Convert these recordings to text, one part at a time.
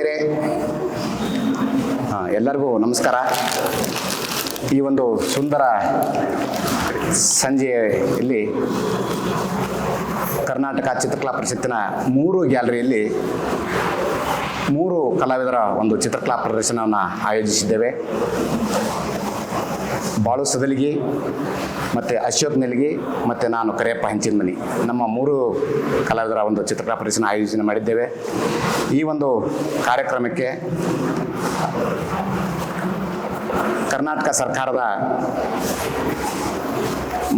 ಆತ್ಮೀಯರೇ, ಎಲ್ಲರಿಗೂ ನಮಸ್ಕಾರ. ಈ ಒಂದು ಸುಂದರ ಸಂಜೆಯಲ್ಲಿ ಕರ್ನಾಟಕ ಚಿತ್ರಕಲಾ ಪರಿಷತ್ತಿನ 3 ಗ್ಯಾಲರಿಯಲ್ಲಿ 3 ಕಲಾವಿದರ ಒಂದು ಚಿತ್ರಕಲಾ ಪ್ರದರ್ಶನವನ್ನು ಆಯೋಜಿಸಿದ್ದೇವೆ. ಬಾಳು ಸದಲಿಗಿ ಮತ್ತು ಅಶೋಕ್ ನೆಲಗಿ ಮತ್ತು ನಾನು ಕರಿಯಪ್ಪ ಹಂಚಿನಮನಿ, ನಮ್ಮ 3 ಕಲಾವಿದರ ಒಂದು ಚಿತ್ರಕಲಾ ಪ್ರದರ್ಶನ ಆಯೋಜನೆ ಮಾಡಿದ್ದೇವೆ. ಈ ಒಂದು ಕಾರ್ಯಕ್ರಮಕ್ಕೆ ಕರ್ನಾಟಕ ಸರ್ಕಾರದ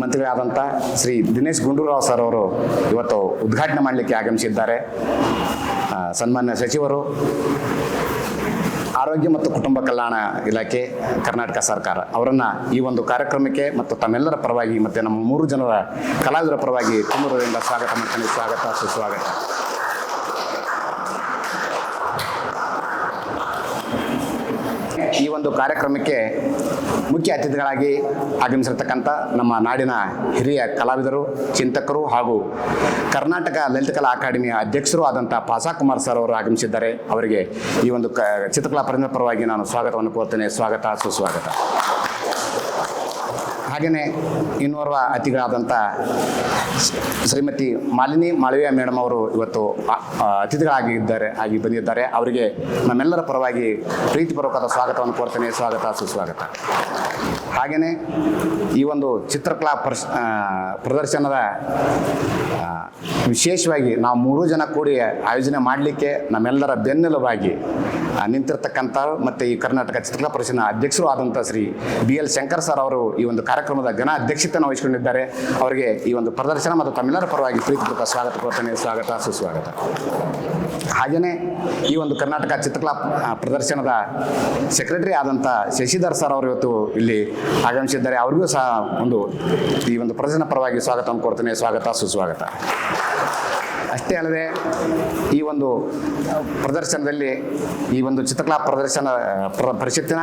ಮಂತ್ರಿಗಳಾದಂಥ ಶ್ರೀ ದಿನೇಶ್ ಗುಂಡೂರಾವ್ ಸರ್ ಅವರು ಇವತ್ತು ಉದ್ಘಾಟನೆ ಮಾಡಲಿಕ್ಕೆ ಆಗಮಿಸಿದ್ದಾರೆ. ಸನ್ಮಾನ್ಯ ಸಚಿವರು, ಆರೋಗ್ಯ ಮತ್ತು ಕುಟುಂಬ ಕಲ್ಯಾಣ ಇಲಾಖೆ, ಕರ್ನಾಟಕ ಸರ್ಕಾರ ಅವರನ್ನು ಈ ಒಂದು ಕಾರ್ಯಕ್ರಮಕ್ಕೆ ಮತ್ತು ತಮ್ಮೆಲ್ಲರ ಪರವಾಗಿ ಮತ್ತು ನಮ್ಮ 3 ಜನರ ಕಲಾವಿದರ ಪರವಾಗಿ ತುಂಬುವುದರಿಂದ ಸ್ವಾಗತ ಮಾಡ್ತೀನಿ. ಸ್ವಾಗತ, ಸುಸ್ವಾಗತ. ಈ ಒಂದು ಕಾರ್ಯಕ್ರಮಕ್ಕೆ ಮುಖ್ಯ ಅತಿಥಿಗಳಾಗಿ ಆಗಮಿಸಿರ್ತಕ್ಕಂಥ ನಮ್ಮ ನಾಡಿನ ಹಿರಿಯ ಕಲಾವಿದರು, ಚಿಂತಕರು ಹಾಗೂ ಕರ್ನಾಟಕ ಲಲಿತಕಲಾ ಅಕಾಡೆಮಿಯ ಅಧ್ಯಕ್ಷರು ಆದಂಥ ಪಾಸಾ ಕುಮಾರ್ ಸರ್ ಅವರು ಆಗಮಿಸಿದ್ದಾರೆ. ಅವರಿಗೆ ಈ ಒಂದು ಚಿತ್ರಕಲಾ ಪರಿಣತ ಪರವಾಗಿ ನಾನು ಸ್ವಾಗತವನ್ನು ಕೋರ್ತೇನೆ. ಸ್ವಾಗತ, ಸುಸ್ವಾಗತ. ಹಾಗೆಯೇ ಇನ್ನೋರ್ವ ಅತಿಥಿಗಳಾದಂಥ ಶ್ರೀಮತಿ ಮಾಲಿನಿ ಮಾಳವಿಯಾ ಮೇಡಮ್ ಅವರು ಇವತ್ತು ಆಗಿ ಬಂದಿದ್ದಾರೆ. ಅವರಿಗೆ ನಮ್ಮೆಲ್ಲರ ಪರವಾಗಿ ಪ್ರೀತಿಪೂರ್ವಕವಾದ ಸ್ವಾಗತವನ್ನು ಕೋರ್ತೇನೆ. ಸ್ವಾಗತ, ಸುಸ್ವಾಗತ. ಹಾಗೆಯೇ ಈ ಒಂದು ಚಿತ್ರಕಲಾ ಪ್ರದರ್ಶನದ ವಿಶೇಷವಾಗಿ ನಾವು 3 ಜನ ಕೂಡಿ ಆಯೋಜನೆ ಮಾಡಲಿಕ್ಕೆ ನಮ್ಮೆಲ್ಲರ ಬೆನ್ನೆಲುಬಾಗಿ ನಿಂತಿರ್ತಕ್ಕಂಥ ಮತ್ತು ಈ ಕರ್ನಾಟಕ ಚಿತ್ರಕಲಾ ಪರಿಷತ್ತಿನ ಅಧ್ಯಕ್ಷರು ಆದಂಥ ಶ್ರೀ BL ಶಂಕರ್ ಸರ್ ಅವರು ಈ ಒಂದು ಕಾರ್ಯಕ್ರಮದ ಘನ ಅಧ್ಯಕ್ಷತೆಯನ್ನು ವಹಿಸಿಕೊಂಡಿದ್ದಾರೆ. ಅವರಿಗೆ ಈ ಒಂದು ಪ್ರದರ್ಶನ ಮತ್ತು ತಮ್ಮೆಲ್ಲರ ಪರವಾಗಿ ಪ್ರೀತಿಪೂರ್ವಕ ಸ್ವಾಗತ ಕೊಡ್ತೇನೆ. ಸ್ವಾಗತ, ಸುಸ್ವಾಗತ. ಹಾಗೆಯೇ ಈ ಒಂದು ಕರ್ನಾಟಕ ಚಿತ್ರಕಲಾ ಪ್ರದರ್ಶನದ ಸೆಕ್ರೆಟರಿ ಆದಂಥ ಶಶಿಧರ್ ಸರ್ ಅವರು ಇವತ್ತು ಇಲ್ಲಿ ಆಗಮಿಸಿದ್ದಾರೆ. ಅವರಿಗೂ ಸಹ ಈ ಒಂದು ಪ್ರದರ್ಶನ ಪರವಾಗಿ ಸ್ವಾಗತವನ್ನು ಕೊಡ್ತೇನೆ. ಸ್ವಾಗತ, ಸುಸ್ವಾಗತ. ಅಷ್ಟೇ ಅಲ್ಲದೆ ಈ ಒಂದು ಪ್ರದರ್ಶನದಲ್ಲಿ ಈ ಒಂದು ಚಿತ್ರಕಲಾ ಪರಿಷತ್ತಿನ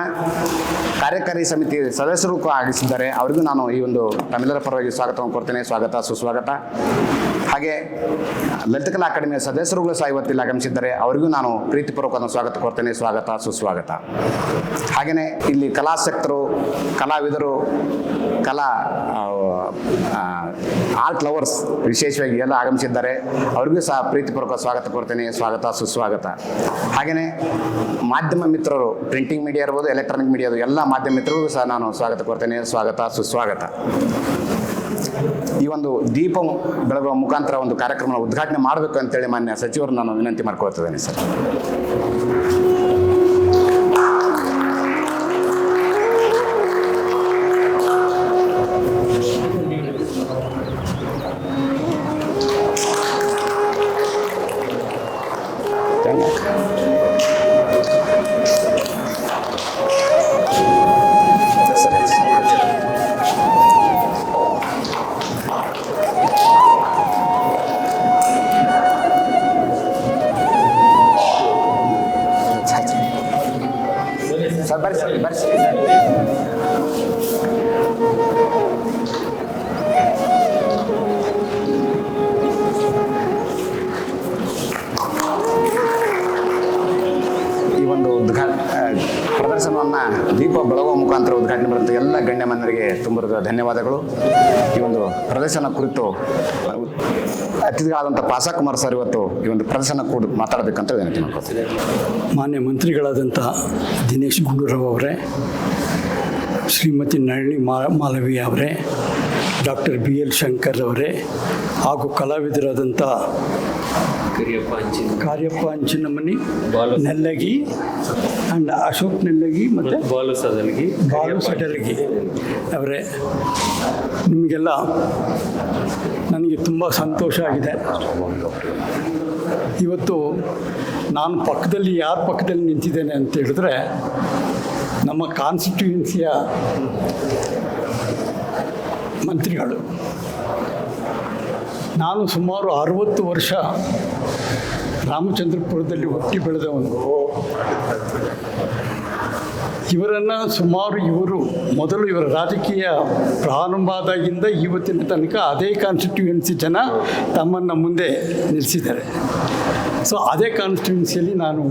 ಕಾರ್ಯಕಾರಿ ಸಮಿತಿ ಸದಸ್ಯರು ಆಗಮಿಸಿದ್ದಾರೆ. ಅವರಿಗೂ ನಾನು ಈ ಒಂದು ತಮ್ಮೆಲ್ಲರ ಪರವಾಗಿ ಸ್ವಾಗತವನ್ನು ಕೊಡ್ತೇನೆ. ಸ್ವಾಗತ, ಸುಸ್ವಾಗತ. ಹಾಗೆ ಲಲಿತಕಲಾ ಅಕಾಡೆಮಿಯ ಸದಸ್ಯರುಗಳು ಸಹ ಇವತ್ತಿಲ್ಲಿ ಆಗಮಿಸಿದ್ದಾರೆ. ಅವರಿಗೂ ನಾನು ಪ್ರೀತಿಪೂರ್ವಕವಾದ ಸ್ವಾಗತ ಕೊಡ್ತೇನೆ. ಸ್ವಾಗತ, ಸುಸ್ವಾಗತ. ಹಾಗೆಯೇ ಇಲ್ಲಿ ಕಲಾಸಕ್ತರು, ಕಲಾವಿದರು, ಆರ್ಟ್ ಲವರ್ಸ್ ವಿಶೇಷವಾಗಿ ಎಲ್ಲ ಆಗಮಿಸಿದ್ದಾರೆ. ಅವರಿಗೂ ಸಹ ಪ್ರೀತಿಪೂರ್ವಕ ಸ್ವಾಗತ ಕೊಡ್ತೇನೆ. ಸ್ವಾಗತ, ಸುಸ್ವಾಗತ. ಹಾಗೆಯೇ ಮಾಧ್ಯಮ ಮಿತ್ರರು, ಪ್ರಿಂಟಿಂಗ್ ಮೀಡಿಯಾ ಇರ್ಬೋದು, ಎಲೆಕ್ಟ್ರಾನಿಕ್ ಮೀಡಿಯಾದು ಎಲ್ಲ ಮಾಧ್ಯಮ ಮಿತ್ರರಿಗೂ ಸಹ ನಾನು ಸ್ವಾಗತ ಕೊಡ್ತೇನೆ. ಸ್ವಾಗತ, ಸುಸ್ವಾಗತ. ಈ ಒಂದು ದೀಪ ಬೆಳಗುವ ಮುಖಾಂತರ ಒಂದು ಕಾರ್ಯಕ್ರಮ ಉದ್ಘಾಟನೆ ಮಾಡಬೇಕು ಅಂತೇಳಿ ಮಾನ್ಯ ಸಚಿವರು ನಾನು ವಿನಂತಿ ಮಾಡ್ಕೊಳ್ತಿದ್ದೇನೆ ಸರ್. ಪ್ರದರ್ಶನವನ್ನು ದೀಪ ಬೆಳಗುವ ಮುಖಾಂತರ ಉದ್ಘಾಟನೆ ಮಾಡಿದಂಥ ಎಲ್ಲ ಗಣ್ಯಮಾನ್ಯರಿಗೆ ತುಂಬ ಧನ್ಯವಾದಗಳು. ಈ ಒಂದು ಪ್ರದರ್ಶನ ಕುರಿತು ಅತಿಥಿಗಳಾದಂಥ ಪಾಸಾ ಕುಮಾರ್ ಸರ್ ಇವತ್ತು ಈ ಒಂದು ಪ್ರದರ್ಶನ ಕೂಡ ಮಾತಾಡಬೇಕಂತ ವಿನಂತಿ ಮಾಡ್ಕೊಳ್ತೀನಿ. ಮಾನ್ಯ ಮಂತ್ರಿಗಳಾದಂಥ ದಿನೇಶ್ ಗುಂಡೂರಾವ್ ಅವರೇ, ಶ್ರೀಮತಿ ನಳಿನಿ ಮಾಳವಿಯಾ ಅವರೇ, ಡಾಕ್ಟರ್ BL ಶಂಕರ್ ಅವರೇ ಹಾಗೂ ಕಲಾವಿದರಾದಂಥ ಕಾರ್ಯಪ್ಪ ಹಂಚಿನಮನಿ, ನೆಲ್ಲಗಿ ಆ್ಯಂಡ್ ಅಶೋಕ್ ನೆಲ್ಲಗಿ ಮತ್ತು ಬಾಲು ಸಡಲಗಿ ಅವರೇ, ನಿಮಗೆಲ್ಲ ನನಗೆ ತುಂಬ ಸಂತೋಷ ಆಗಿದೆ. ಇವತ್ತು ನಾನು ಯಾರ ಪಕ್ಕದಲ್ಲಿ ನಿಂತಿದ್ದೇನೆ ಅಂತ ಹೇಳಿದ್ರೆ, ನಮ್ಮ ಕಾನ್ಸ್ಟಿಟ್ಯೂನ್ಸಿಯ ಮಂತ್ರಿಗಳು. ನಾನು ಸುಮಾರು 60 ವರ್ಷ ರಾಮಚಂದ್ರಪುರದಲ್ಲಿ ಹುಟ್ಟಿ ಬೆಳೆದವನು. ಇವರನ್ನು ಮೊದಲು ಇವರ ರಾಜಕೀಯ ಪ್ರಾರಂಭ ಆದಾಗಿಂದ ಇವತ್ತಿನ ತನಕ ಅದೇ ಕಾನ್ಸ್ಟಿಟ್ಯೂಯೆನ್ಸಿ ಜನ ತಮ್ಮನ್ನು ಮುಂದೆ ನಿಲ್ಲಿಸಿದ್ದಾರೆ. ಸೊ ಅದೇ ಕಾನ್ಸ್ಟಿಟ್ಯೂನ್ಸಿಯಲ್ಲಿ ನಾನು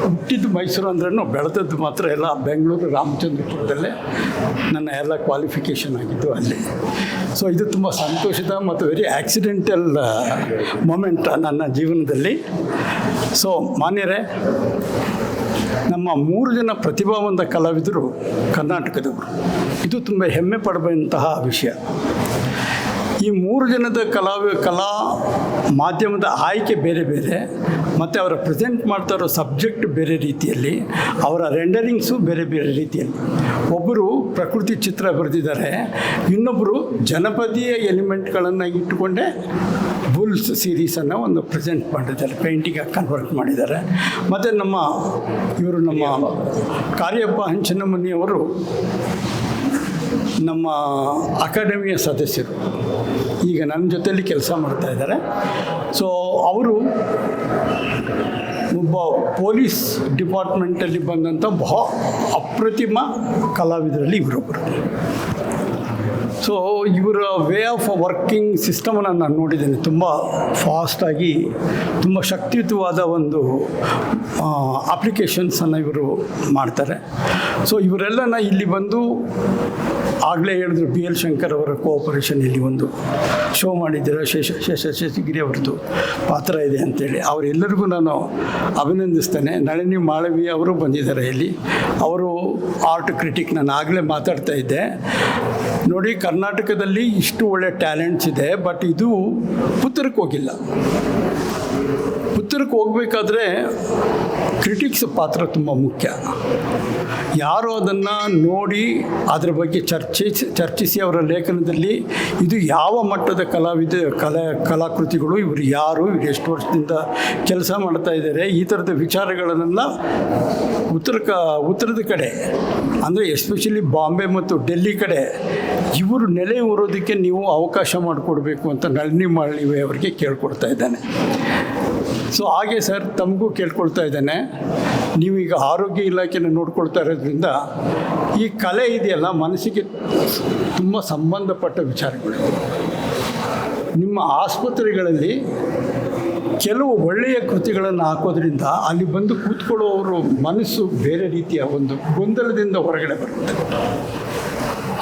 ಹುಟ್ಟಿದ್ದು ಮೈಸೂರು ಅಂದ್ರೂ ಬೆಳೆದದ್ದು ಮಾತ್ರ ಎಲ್ಲ ಬೆಂಗಳೂರು ರಾಮಚಂದ್ರಪುರದಲ್ಲೇ ನನ್ನ ಎಲ್ಲ ಕ್ವಾಲಿಫಿಕೇಷನ್ ಆಗಿದ್ದು ಅಲ್ಲಿ. ಸೊ ಇದು ತುಂಬ ಸಂತೋಷದ ಮತ್ತು ವೆರಿ ಆಕ್ಸಿಡೆಂಟಲ್ ಮೊಮೆಂಟ್ ನನ್ನ ಜೀವನದಲ್ಲಿ. ಸೊ ಮಾನ್ಯರೇ, ನಮ್ಮ 3 ಜನ ಪ್ರತಿಭಾವಂತ ಕಲಾವಿದರು ಕರ್ನಾಟಕದವರು. ಇದು ತುಂಬ ಹೆಮ್ಮೆ ಪಡುವಂತಹ ವಿಷಯ. ಈ 3 ಜನದ ಕಲಾ ಮಾಧ್ಯಮದ ಆಯ್ಕೆ ಬೇರೆ ಬೇರೆ, ಮತ್ತು ಅವರ ಪ್ರೆಸೆಂಟ್ ಮಾಡ್ತಾ ಇರೋ ಸಬ್ಜೆಕ್ಟ್ ಬೇರೆ ರೀತಿಯಲ್ಲಿ, ಅವರ ರೆಂಡರಿಂಗ್ಸು ಬೇರೆ ಬೇರೆ ರೀತಿಯಲ್ಲಿ. ಒಬ್ಬರು ಪ್ರಕೃತಿ ಚಿತ್ರ ಬರೆದಿದ್ದಾರೆ, ಇನ್ನೊಬ್ಬರು ಜನಪದೀಯ ಎಲಿಮೆಂಟ್ಗಳನ್ನು ಇಟ್ಟುಕೊಂಡೇ ಬುಲ್ಸ್ ಸೀರೀಸನ್ನು ಒಂದು ಪ್ರೆಸೆಂಟ್ ಮಾಡಿದ್ದಾರೆ, ಪೇಂಟಿಂಗಾಗಿ ಕನ್ವರ್ಟ್ ಮಾಡಿದ್ದಾರೆ. ಮತ್ತು ನಮ್ಮ ಕಾರ್ಯಪ್ಪ ಹಂಚನಮನಿಯವರು ನಮ್ಮ ಅಕಾಡೆಮಿಯ ಸದಸ್ಯರು, ಈಗ ನನ್ನ ಜೊತೆಯಲ್ಲಿ ಕೆಲಸ ಮಾಡ್ತಾ ಇದ್ದಾರೆ. ಸೊ ಅವರು ಒಬ್ಬ ಪೊಲೀಸ್ ಡಿಪಾರ್ಟ್ಮೆಂಟಲ್ಲಿ ಬಂದಂಥ ಅಪ್ರತಿಮ ಕಲಾವಿದರಲ್ಲಿ ಇವರೊಬ್ಬರು. ಸೊ ಇವರ ವೇ ಆಫ್ ವರ್ಕಿಂಗ್ ಸಿಸ್ಟಮನ್ನು ನಾನು ನೋಡಿದ್ದೇನೆ. ತುಂಬ ಫಾಸ್ಟಾಗಿ, ತುಂಬ ಶಕ್ತಿಯುತವಾದ ಒಂದು ಅಪ್ಲಿಕೇಶನ್ಸನ್ನು ಇವರು ಮಾಡ್ತಾರೆ. ಸೊ ಇವರೆಲ್ಲನ ಇಲ್ಲಿ ಬಂದು ಆಗಲೇ ಹೇಳಿದ್ರು, ಬಿ ಎಲ್ ಶಂಕರ್ ಅವರ ಕೋಆಪರೇಷನ್ ಇಲ್ಲಿ ಒಂದು ಶೋ ಮಾಡಿದ್ದಾರೆ, ಶೇಷಗಿರಿ ಅವ್ರದ್ದು ಪಾತ್ರ ಇದೆ ಅಂತೇಳಿ. ಅವರೆಲ್ಲರಿಗೂ ನಾನು ಅಭಿನಂದಿಸ್ತೇನೆ. ನಳಿನಿ ಮಾಳವಿ ಅವರು ಬಂದಿದ್ದಾರೆ ಇಲ್ಲಿ, ಅವರು ಆರ್ಟ್ ಕ್ರಿಟಿಕ್. ನಾನು ಆಗಲೇ ಮಾತಾಡ್ತಾ ಇದ್ದೆ ನೋಡಿ, ಕರ್ನಾಟಕದಲ್ಲಿ ಇಷ್ಟು ಒಳ್ಳೆ ಟ್ಯಾಲೆಂಟ್ಸ್ ಇದೆ, ಬಟ್ ಇದು ಪುತ್ತೂರಿಗೆ ಹೋಗಿಲ್ಲ. ಪುತ್ತೂರಿಗೆ ಹೋಗಬೇಕಾದ್ರೆ ಕ್ರಿಟಿಕ್ಸ್ ಪಾತ್ರ ತುಂಬ ಮುಖ್ಯ. ಯಾರು ಅದನ್ನು ನೋಡಿ ಅದರ ಬಗ್ಗೆ ಚರ್ಚಿಸಿ ಅವರ ಲೇಖನದಲ್ಲಿ ಇದು ಯಾವ ಮಟ್ಟದ ಕಲಾಕೃತಿಗಳು, ಇವರು ಯಾರು, ಇವರು ಎಷ್ಟು ವರ್ಷದಿಂದ ಕೆಲಸ ಮಾಡ್ತಾ ಇದ್ದಾರೆ, ಈ ಥರದ ವಿಚಾರಗಳನ್ನೆಲ್ಲ ಉತ್ತರದ ಕಡೆ, ಅಂದರೆ ಎಸ್ಪೆಷಲಿ ಬಾಂಬೆ ಮತ್ತು ಡೆಲ್ಲಿ ಕಡೆ ಇವರು ನೆಲೆ ಊರೋದಕ್ಕೆ ನೀವು ಅವಕಾಶ ಮಾಡಿಕೊಡ್ಬೇಕು ಅಂತ ನಳಿನಿ ಮಾಳವಿ ಅವರಿಗೆ ಕೇಳ್ಕೊಡ್ತಾ ಇದ್ದಾನೆ. ಸೊ ಹಾಗೆ ಸರ್, ತಮಗೂ ಕೇಳ್ಕೊಳ್ತಾ ಇದ್ದೇನೆ, ನೀವೀಗ ಆರೋಗ್ಯ ಇಲಾಖೆನ ನೋಡ್ಕೊಳ್ತಾ ಇರೋದ್ರಿಂದ ಈ ಕಲೆ ಇದೆಯಲ್ಲ, ಮನಸ್ಸಿಗೆ ತುಂಬ ಸಂಬಂಧಪಟ್ಟ ವಿಚಾರಗಳು. ನಿಮ್ಮ ಆಸ್ಪತ್ರೆಗಳಲ್ಲಿ ಕೆಲವು ಒಳ್ಳೆಯ ಕೃತಿಗಳನ್ನು ಹಾಕೋದ್ರಿಂದ ಅಲ್ಲಿ ಬಂದು ಕೂತ್ಕೊಳ್ಳೋವರು ಮನಸ್ಸು ಬೇರೆ ರೀತಿಯ ಒಂದು ಗೊಂದಲದಿಂದ ಹೊರಗಡೆ ಬರುತ್ತೆ.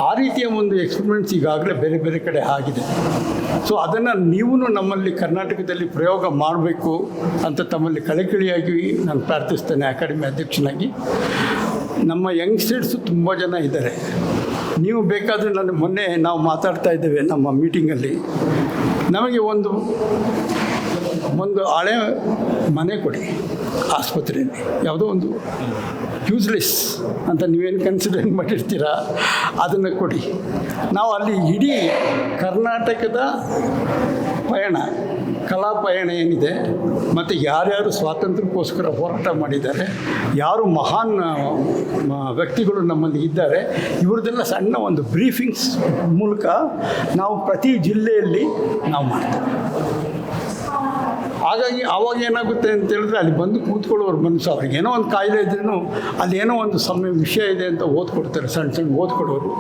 ಆ ರೀತಿಯ ಒಂದು ಎಕ್ಸ್ಪೆರಿಮೆಂಟ್ಸ್ ಈಗಾಗಲೇ ಬೇರೆ ಬೇರೆ ಕಡೆ ಆಗಿದೆ. ಸೊ ಅದನ್ನು ನೀವು ನಮ್ಮಲ್ಲಿ ಕರ್ನಾಟಕದಲ್ಲಿ ಪ್ರಯೋಗ ಮಾಡಬೇಕು ಅಂತ ತಮ್ಮಲ್ಲಿ ಕಳಕಳಿಯಾಗಿ ನಾನು ಪ್ರಾರ್ಥಿಸ್ತೇನೆ. ಅಕಾಡೆಮಿ ಅಧ್ಯಕ್ಷನಾಗಿ ನಮ್ಮ ಯಂಗ್ಸ್ಟರ್ಸು ತುಂಬ ಜನ ಇದ್ದಾರೆ. ನೀವು ಬೇಕಾದರೆ ಮೊನ್ನೆ ನಾವು ಮಾತಾಡ್ತಾ ಇದ್ದೇವೆ ನಮ್ಮ ಮೀಟಿಂಗಲ್ಲಿ, ನಮಗೆ ಒಂದು ಹಳೆ ಮನೆ ಕೊಡಿ ಆಸ್ಪತ್ರೆಯಲ್ಲಿ, ಯಾವುದೋ ಒಂದು ಯೂಸ್ಲೆಸ್ ಅಂತ ನೀವೇನು ಕನ್ಸಿಡರ್ ಮಾಡಿರ್ತೀರಾ, ಅದನ್ನು ಕೊಡಿ. ನಾವು ಅಲ್ಲಿ ಇಡೀ ಕರ್ನಾಟಕದ ಪಯಣ, ಕಲಾ ಪಯಣ ಏನಿದೆ, ಮತ್ತು ಯಾರ್ಯಾರು ಸ್ವಾತಂತ್ರ್ಯಕ್ಕೋಸ್ಕರ ಹೋರಾಟ ಮಾಡಿದ್ದಾರೆ, ಯಾರು ಮಹಾನ್ ವ್ಯಕ್ತಿಗಳು ನಮ್ಮಲ್ಲಿ ಇದ್ದಾರೆ, ಇವ್ರದ್ದೆಲ್ಲ ಸಣ್ಣ ಒಂದು ಬ್ರೀಫಿಂಗ್ಸ್ ಮೂಲಕ ನಾವು ಪ್ರತಿ ಜಿಲ್ಲೆಯಲ್ಲಿ ನಾವು ಮಾಡ್ತೇವೆ. ಹಾಗಾಗಿ ಆವಾಗ ಏನಾಗುತ್ತೆ ಅಂತ ಹೇಳಿದ್ರೆ, ಅಲ್ಲಿ ಬಂದು ಕೂತ್ಕೊಳ್ಳೋರು ಮನಸ್ಸು, ಅವ್ರಿಗೆ ಏನೋ ಒಂದು ಕಾಯಿಲೆ ಇದ್ರೂ ಅಲ್ಲಿ ಏನೋ ಒಂದು ವಿಷಯ ಇದೆ ಅಂತ ಓದ್ಕೊಡ್ತಾರೆ. ಸಣ್ಣ ಸಣ್ಣ ಓದ್ಕೊಳ್ಳೋರು,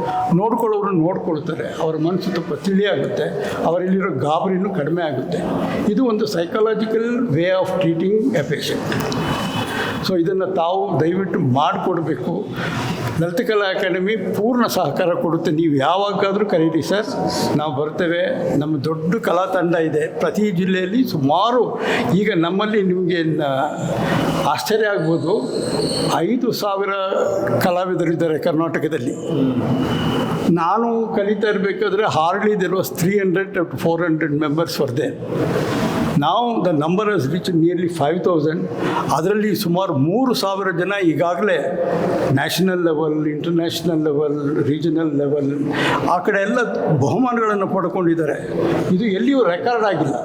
ನೋಡ್ಕೊಳ್ಳೋರು ನೋಡ್ಕೊಳ್ತಾರೆ. ಅವರ ಮನಸ್ಸು ತುಂಬ ತಿಳಿಯಾಗುತ್ತೆ, ಅವರಲ್ಲಿರೋ ಗಾಬರಿನೂ ಕಡಿಮೆ ಆಗುತ್ತೆ. ಇದು ಒಂದು psychological way of treating A patient. So ಇದನ್ನು ತಾವು ದಯವಿಟ್ಟು ಮಾಡಿಕೊಡ್ಬೇಕು. ಲಲಿತಕಲಾ ಅಕಾಡೆಮಿ ಪೂರ್ಣ ಸಹಕಾರ ಕೊಡುತ್ತೆ. ನೀವು ಯಾವಾಗಾದರೂ ಕರೀರಿ ಸರ್, ನಾವು ಬರ್ತೇವೆ. ನಮ್ಮ ದೊಡ್ಡ ಕಲಾ ತಂಡ ಇದೆ ಪ್ರತಿ ಜಿಲ್ಲೆಯಲ್ಲಿ. ಸುಮಾರು ಈಗ ನಮ್ಮಲ್ಲಿ ನಿಮಗೆ ಆಶ್ಚರ್ಯ ಆಗ್ಬೋದು, 5,000 ಕಲಾವಿದರಿದ್ದಾರೆ ಕರ್ನಾಟಕದಲ್ಲಿ. ನಾನು ಕಲಿತಾ ಇರಬೇಕಾದ್ರೆ hardly there was 300 to 400 members for there. ನಾವು the number has reach nearly 5,000. ಅದರಲ್ಲಿ ಸುಮಾರು 3,000 ಜನ ಈಗಾಗಲೇ national level, international level, regional level ಆ ಕಡೆ ಎಲ್ಲ ಬಹುಮಾನಗಳನ್ನು ಪಡ್ಕೊಂಡಿದ್ದಾರೆ. ಇದು ಎಲ್ಲಿಯೂ ರೆಕಾರ್ಡ್ ಆಗಿಲ್ಲ.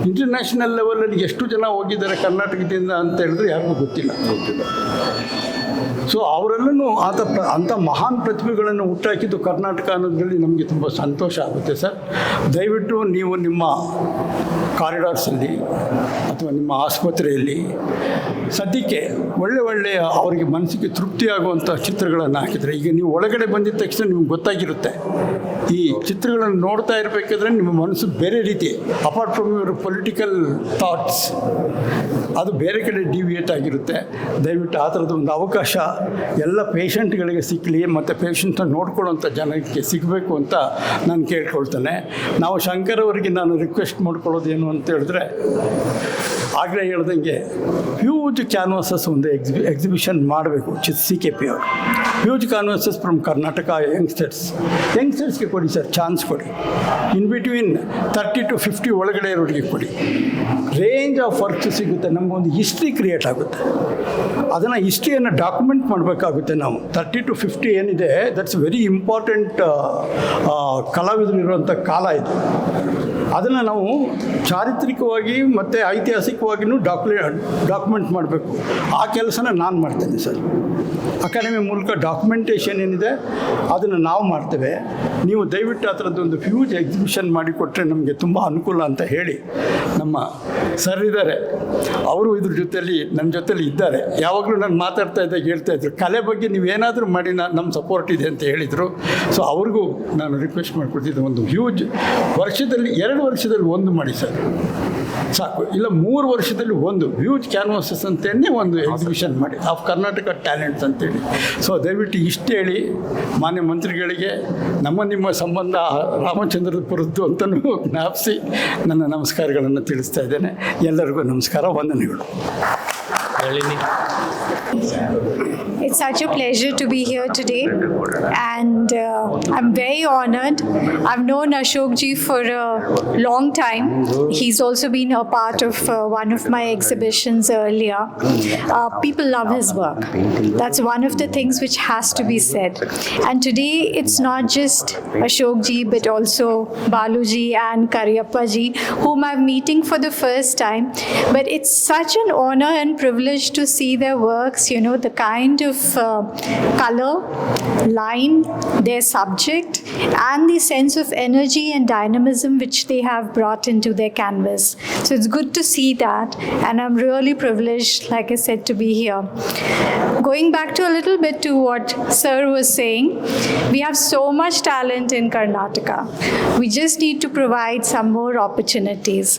ಇಂಟರ್ನ್ಯಾಷನಲ್ ಲೆವೆಲಲ್ಲಿ ಎಷ್ಟು ಜನ ಹೋಗಿದ್ದಾರೆ ಕರ್ನಾಟಕದಿಂದ ಅಂತ ಹೇಳಿದ್ರೆ ಯಾರಿಗೂ ಗೊತ್ತಿಲ್ಲ. ಸೊ ಅವರೆಲ್ಲೂ ಅಂಥ ಮಹಾನ್ ಪ್ರತಿಭೆಗಳನ್ನು ಹುಟ್ಟಾಕಿದ್ದು ಕರ್ನಾಟಕ ಅನ್ನೋದ್ರಲ್ಲಿ ನಮಗೆ ತುಂಬ ಸಂತೋಷ ಆಗುತ್ತೆ ಸರ್. ದಯವಿಟ್ಟು ನೀವು ನಿಮ್ಮ ಕಾರಿಡಾರ್ಸಲ್ಲಿ ಅಥವಾ ನಿಮ್ಮ ಆಸ್ಪತ್ರೆಯಲ್ಲಿ ಸದ್ಯಕ್ಕೆ ಒಳ್ಳೆಯ ಅವರಿಗೆ ಮನಸ್ಸಿಗೆ ತೃಪ್ತಿಯಾಗುವಂಥ ಚಿತ್ರಗಳನ್ನು ಹಾಕಿದರೆ, ಈಗ ನೀವು ಒಳಗಡೆ ಬಂದಿದ್ದ ತಕ್ಷಣ ನಿಮ್ಗೆ ಗೊತ್ತಾಗಿರುತ್ತೆ ಈ ಚಿತ್ರಗಳನ್ನು ನೋಡ್ತಾ ಇರಬೇಕಾದ್ರೆ ನಿಮ್ಮ ಮನಸ್ಸು ಬೇರೆ ರೀತಿ, apart from your political thoughts, ಅದು ಬೇರೆ ಕಡೆ ಡಿವಿಯೇಟ್ ಆಗಿರುತ್ತೆ. ದಯವಿಟ್ಟು ಆ ಥರದ ಒಂದು ಅವಕಾಶ ಎಲ್ಲ ಪೇಷಂಟ್ಗಳಿಗೆ ಸಿಕ್ಕಲಿ ಮತ್ತು ಪೇಷಂಟ್ನ ನೋಡ್ಕೊಳ್ಳೋಂಥ ಜನಕ್ಕೆ ಸಿಗಬೇಕು ಅಂತ ನಾನು ಕೇಳ್ಕೊಳ್ತೇನೆ. ನಾವು ಶಂಕರ್ ಅವರಿಗೆ ನಾನು ರಿಕ್ವೆಸ್ಟ್ ಮಾಡ್ಕೊಳ್ಳೋದು ಏನು ಅಂತ ಹೇಳಿದ್ರೆ, ಆಗಲೇ ಹೇಳ್ದಂಗೆ ಹ್ಯೂಜ್ ಕ್ಯಾನ್ವಾಸಸ್ ಒಂದು ಎಕ್ಸಿಬಿಷನ್ ಮಾಡಬೇಕು. CKP ಅವರು ಹ್ಯೂಜ್ ಕ್ಯಾನ್ವಾಸಸ್ ಫ್ರಮ್ ಕರ್ನಾಟಕ ಯಂಗ್ಸ್ಟರ್ಸ್ಗೆ ಕೊಡಿ ಸರ್, ಚಾನ್ಸ್ ಕೊಡಿ. ಇನ್ ಬಿಟ್ವೀನ್ 30 to 50 ಒಳಗಡೆ ಇರೋರಿಗೆ ಕೊಡಿ. ರೇಂಜ್ ಆಫ್ ವರ್ಕ್ಸ್ ಸಿಗುತ್ತೆ, ನಮಗೊಂದು ಹಿಸ್ಟ್ರಿ ಕ್ರಿಯೇಟ್ ಆಗುತ್ತೆ. ಅದನ್ನು ಹಿಸ್ಟ್ರಿಯನ್ನು ಡಾಕ್ಯುಮೆಂಟ್ ಮಾಡಬೇಕಾಗುತ್ತೆ ನಾವು. 30 to 50 ಏನಿದೆ, ದಟ್ಸ್ ವೆರಿ ಇಂಪಾರ್ಟೆಂಟ್ ಕಲಾವಿದರಿರುವಂಥ ಕಾಲ ಇದು. ಅದನ್ನು ನಾವು ಚಾರಿತ್ರಿಕವಾಗಿ ಮತ್ತು ಐತಿಹಾಸಿಕವಾಗಿಯೂ ಡಾಕ್ಯುಮೆಂಟ್ ಮಾಡಬೇಕು. ಆ ಕೆಲಸನ ನಾನು ಮಾಡ್ತೇನೆ ಸರ್. ಅಕಾಡೆಮಿ ಮೂಲಕ ಡಾಕ್ಯುಮೆಂಟೇಷನ್ ಏನಿದೆ ಅದನ್ನು ನಾವು ಮಾಡ್ತೇವೆ. ನೀವು ದಯವಿಟ್ಟು ಆ ಥರದ್ದೊಂದು ಹ್ಯೂಜ್ ಎಕ್ಸಿಬಿಷನ್ ಮಾಡಿಕೊಟ್ರೆ ನಮಗೆ ತುಂಬ ಅನುಕೂಲ ಅಂತ ಹೇಳಿ, ನಮ್ಮ ಸರ್ ಇದ್ದಾರೆ, ಅವರು ಇದ್ರ ಜೊತೆಯಲ್ಲಿ ನನ್ನ ಜೊತೆಲಿ ಇದ್ದಾರೆ. ಯಾವಾಗಲೂ ನಾನು ಮಾತಾಡ್ತಾ ಇದ್ದಾಗ ಹೇಳ್ತಾಯಿದ್ರು, ಕಲೆ ಬಗ್ಗೆ ನೀವೇನಾದರೂ ಮಾಡಿ ನಮ್ಮ ಸಪೋರ್ಟ್ ಇದೆ ಅಂತ ಹೇಳಿದರು. ಸೊ ಅವ್ರಿಗೂ ನಾನು ರಿಕ್ವೆಸ್ಟ್ ಮಾಡಿಕೊಡ್ತಿದ್ದೆ, ಒಂದು ಹ್ಯೂಜ್ ವರ್ಷದಲ್ಲಿ 2 ವರ್ಷದಲ್ಲಿ ಒಂದು ಮಾಡಿ ಸರ್ ಸಾಕು, ಇಲ್ಲ 3 ವರ್ಷದಲ್ಲಿ ಒಂದು ಹ್ಯೂಜ್ ಕ್ಯಾನ್ವಾಸಸ್ ಅಂತೇಳಿ ಒಂದು ಎಕ್ಸಿಬಿಷನ್ ಮಾಡಿ ಆಫ್ ಕರ್ನಾಟಕ ಟ್ಯಾಲೆಂಟ್ಸ್ ಅಂತೇಳಿ. ಸೊ ದಯವಿಟ್ಟು ಇಷ್ಟು ಹೇಳಿ ಮಾನ್ಯ ಮಂತ್ರಿಗಳಿಗೆ ನಿಮ್ಮ ಸಂಬಂಧ ರಾಮಚಂದ್ರಪುರದ್ದು ಅಂತಲೂ ಜ್ಞಾಪಿಸಿ ನನ್ನ ನಮಸ್ಕಾರಗಳನ್ನು ತಿಳಿಸ್ತಾ ಇದ್ದೇನೆ. ಎಲ್ಲರಿಗೂ ನಮಸ್ಕಾರ, ವಂದನೆಗಳು. It's such a pleasure to be here today, and I'm very honored. I've known Ashok ji for a long time. He's also been a part of one of my exhibitions earlier. People love his work. That's one of the things which has to be said. And today it's not just Ashok ji, but also Balu ji and Karyappa ji, whom I'm meeting for the first time. But it's such an honor and privilege to see their works, the kind of color, line, their subject, and the sense of energy and dynamism which they have brought into their canvas. So it's good to see that, and I'm really privileged, like I said, to be here. Going back to a little bit to what Sir was saying, we have so much talent in Karnataka. We just need to provide some more opportunities,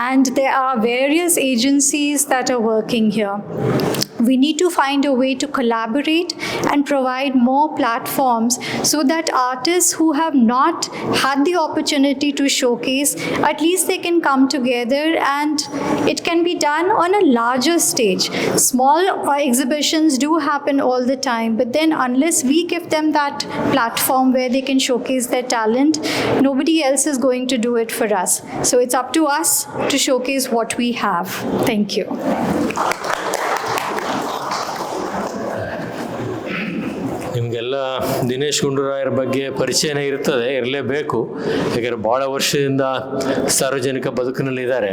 and there are various agencies that are working here. We need to find a way to collaborate and provide more platforms so that artists who have not had the opportunity to showcase, at least they can come together and it can be done on a larger stage. Small exhibitions do happen all the time, but then unless we give them that platform where they can showcase their talent, nobody else is going to do it for us. So it's up to us to showcase what we have. Thank you. ನಿಮಗೆಲ್ಲ ದಿನೇಶ್ ಗುಂಡೂರಾಯರ ಬಗ್ಗೆ ಪರಿಚಯನೇ ಇರ್ತದೆ, ಇರಲೇಬೇಕು. ಯಾಕೆಂದರೆ ಭಾಳ ವರ್ಷದಿಂದ ಸಾರ್ವಜನಿಕ ಬದುಕಿನಲ್ಲಿದ್ದಾರೆ.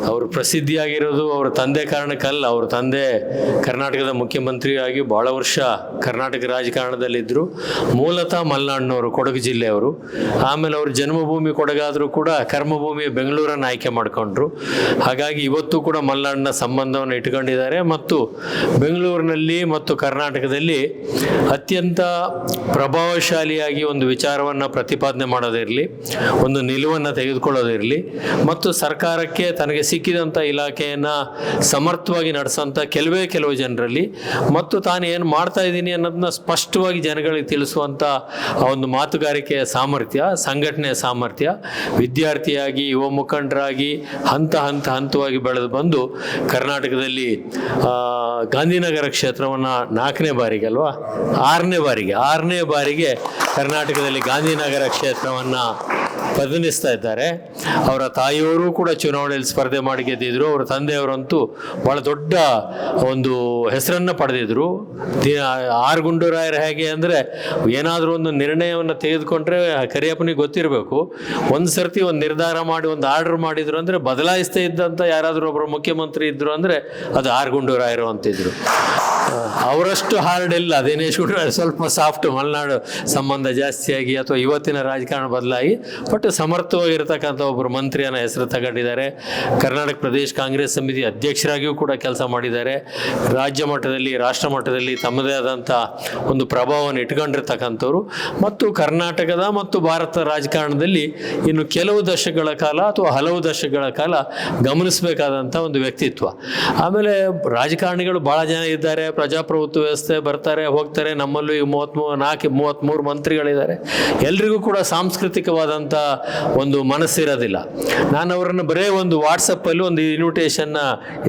ಅವರು ಪ್ರಸಿದ್ಧಿಯಾಗಿರೋದು ಅವರ ತಂದೆ ಕಾರಣಕ್ಕಲ್ಲ. ಅವ್ರ ತಂದೆ ಕರ್ನಾಟಕದ ಮುಖ್ಯಮಂತ್ರಿಯಾಗಿ ಭಾಳ ವರ್ಷ ಕರ್ನಾಟಕ ರಾಜಕಾರಣದಲ್ಲಿದ್ದರು. ಮೂಲತಃ ಮಲೆನಾಡಿನವರು, ಕೊಡಗು ಜಿಲ್ಲೆಯವರು. ಆಮೇಲೆ ಅವ್ರ ಜನ್ಮಭೂಮಿ ಕೊಡಗಾದರೂ ಕೂಡ ಕರ್ಮಭೂಮಿ ಬೆಂಗಳೂರನ್ನು ಆಯ್ಕೆ ಮಾಡಿಕೊಂಡ್ರು. ಹಾಗಾಗಿ ಇವತ್ತು ಕೂಡ ಮಲೆನಾಡಿನ ಸಂಬಂಧವನ್ನು ಇಟ್ಕೊಂಡಿದ್ದಾರೆ. ಮತ್ತು ಬೆಂಗಳೂರಿನಲ್ಲಿ ಮತ್ತು ಕರ್ನಾಟಕದಲ್ಲಿ ಅತ್ಯಂತ ಪ್ರಭಾವಶಾಲಿಯಾಗಿ ಒಂದು ವಿಚಾರವನ್ನು ಪ್ರತಿಪಾದನೆ ಮಾಡೋದಿರಲಿ, ಒಂದು ನಿಲುವನ್ನು ತೆಗೆದುಕೊಳ್ಳೋದಿರಲಿ, ಮತ್ತು ಸರ್ಕಾರಕ್ಕೆ ತನಗೆ ಸಿಕ್ಕಿದಂಥ ಇಲಾಖೆಯನ್ನು ಸಮರ್ಥವಾಗಿ ನಡೆಸೋಂಥ ಕೆಲವು ಜನರಲ್ಲಿ, ಮತ್ತು ತಾನು ಏನು ಮಾಡ್ತಾ ಇದ್ದೀನಿ ಅನ್ನೋದನ್ನ ಸ್ಪಷ್ಟವಾಗಿ ಜನಗಳಿಗೆ ತಿಳಿಸುವಂಥ ಒಂದು ಮಾತುಗಾರಿಕೆಯ ಸಾಮರ್ಥ್ಯ, ಸಂಘಟನೆಯ ಸಾಮರ್ಥ್ಯ, ವಿದ್ಯಾರ್ಥಿಯಾಗಿ ಯುವ ಮುಖಂಡರಾಗಿ ಹಂತವಾಗಿ ಬೆಳೆದು ಬಂದು ಕರ್ನಾಟಕದಲ್ಲಿ ಗಾಂಧಿನಗರ ಕ್ಷೇತ್ರವನ್ನು 4ನೇ ಬಾರಿಗೆ ಅಲ್ವಾ 6ನೇ ಬಾರಿಗೆ ಕರ್ನಾಟಕದಲ್ಲಿ ಗಾಂಧಿನಗರ ಕ್ಷೇತ್ರವನ್ನು ಪ್ರತಿನಿಧಿಸ್ತಾ ಇದ್ದಾರೆ. ಅವರ ತಾಯಿಯವರು ಕೂಡ ಚುನಾವಣೆಯಲ್ಲಿ ಸ್ಪರ್ಧೆ ಮಾಡಿ ಗೆದ್ದಿದ್ರು. ಅವರ ತಂದೆಯವರಂತೂ ಭಾಳ ದೊಡ್ಡ ಒಂದು ಹೆಸರನ್ನು ಪಡೆದಿದ್ರು. ಆರ್ ಗುಂಡೂರಾಯರು ಹೇಗೆ ಅಂದರೆ, ಏನಾದರೂ ಒಂದು ನಿರ್ಣಯವನ್ನು ತೆಗೆದುಕೊಂಡ್ರೆ ಕರಿಯಪ್ಪನಿಗೆ ಗೊತ್ತಿರಬೇಕು. ಒಂದು ಸರ್ತಿ ಒಂದು ನಿರ್ಧಾರ ಮಾಡಿ ಒಂದು ಆರ್ಡರ್ ಮಾಡಿದ್ರು ಅಂದರೆ ಬದಲಾಯಿಸ್ತಾ ಇದ್ದಂಥ ಯಾರಾದರೂ ಒಬ್ಬರು ಮುಖ್ಯಮಂತ್ರಿ ಇದ್ದರು ಅಂದರೆ ಅದು ಆರ್ ಗುಂಡೂರಾಯರು ಅಂತಿದ್ರು. ಅವರಷ್ಟು ಹಾರ್ಡ್ ಇಲ್ಲ. ದಿನೇಶ್ ಗುಂಡೂರಾವ್ ಸ್ವಲ್ಪ ಸಾಫ್ಟ್, ಮಲೆನಾಡು ಸಂಬಂಧ ಜಾಸ್ತಿಯಾಗಿ ಅಥವಾ ಇವತ್ತಿನ ರಾಜಕಾರಣ ಬದಲಾಗಿ, ಬಟ್ ಸಮರ್ಥವಾಗಿರ್ತಕ್ಕಂಥ ಒಬ್ಬರು ಮಂತ್ರಿಯನ್ನು ಹೆಸರು ತಗೊಂಡಿದ್ದಾರೆ. ಕರ್ನಾಟಕ ಪ್ರದೇಶ ಕಾಂಗ್ರೆಸ್ ಸಮಿತಿ ಅಧ್ಯಕ್ಷರಾಗಿಯೂ ಕೂಡ ಕೆಲಸ ಮಾಡಿದ್ದಾರೆ. ರಾಜ್ಯ ಮಟ್ಟದಲ್ಲಿ, ರಾಷ್ಟ್ರ ಮಟ್ಟದಲ್ಲಿ ತಮ್ಮದೇ ಆದಂಥ ಒಂದು ಪ್ರಭಾವವನ್ನು ಇಟ್ಕೊಂಡಿರ್ತಕ್ಕಂಥವ್ರು ಮತ್ತು ಕರ್ನಾಟಕದ ಮತ್ತು ಭಾರತ ರಾಜಕಾರಣದಲ್ಲಿ ಇನ್ನು ಕೆಲವು ದಶಕಗಳ ಕಾಲ ಅಥವಾ ಹಲವು ದಶಕಗಳ ಕಾಲ ಗಮನಿಸಬೇಕಾದಂಥ ಒಂದು ವ್ಯಕ್ತಿತ್ವ. ಆಮೇಲೆ ರಾಜಕಾರಣಿಗಳು ಭಾಳ ಜನ ಇದ್ದಾರೆ, ಪ್ರಜಾಪ್ರಭುತ್ವ ವ್ಯವಸ್ಥೆ ಬರ್ತಾರೆ ಹೋಗ್ತಾರೆ. ನಮ್ಮಲ್ಲೂ ಈಗ 33 ಮಂತ್ರಿಗಳಿದ್ದಾರೆ. ಎಲ್ರಿಗೂ ಕೂಡ ಸಾಂಸ್ಕೃತಿಕವಾದಂಥ ಒಂದು ಮನಸ್ಸಿರೋದಿಲ್ಲ. ನಾನು ಅವರನ್ನು ಬರೇ ಒಂದು ವಾಟ್ಸಪ್ಪಲ್ಲಿ ಒಂದು ಇನ್ವಿಟೇಷನ್ನ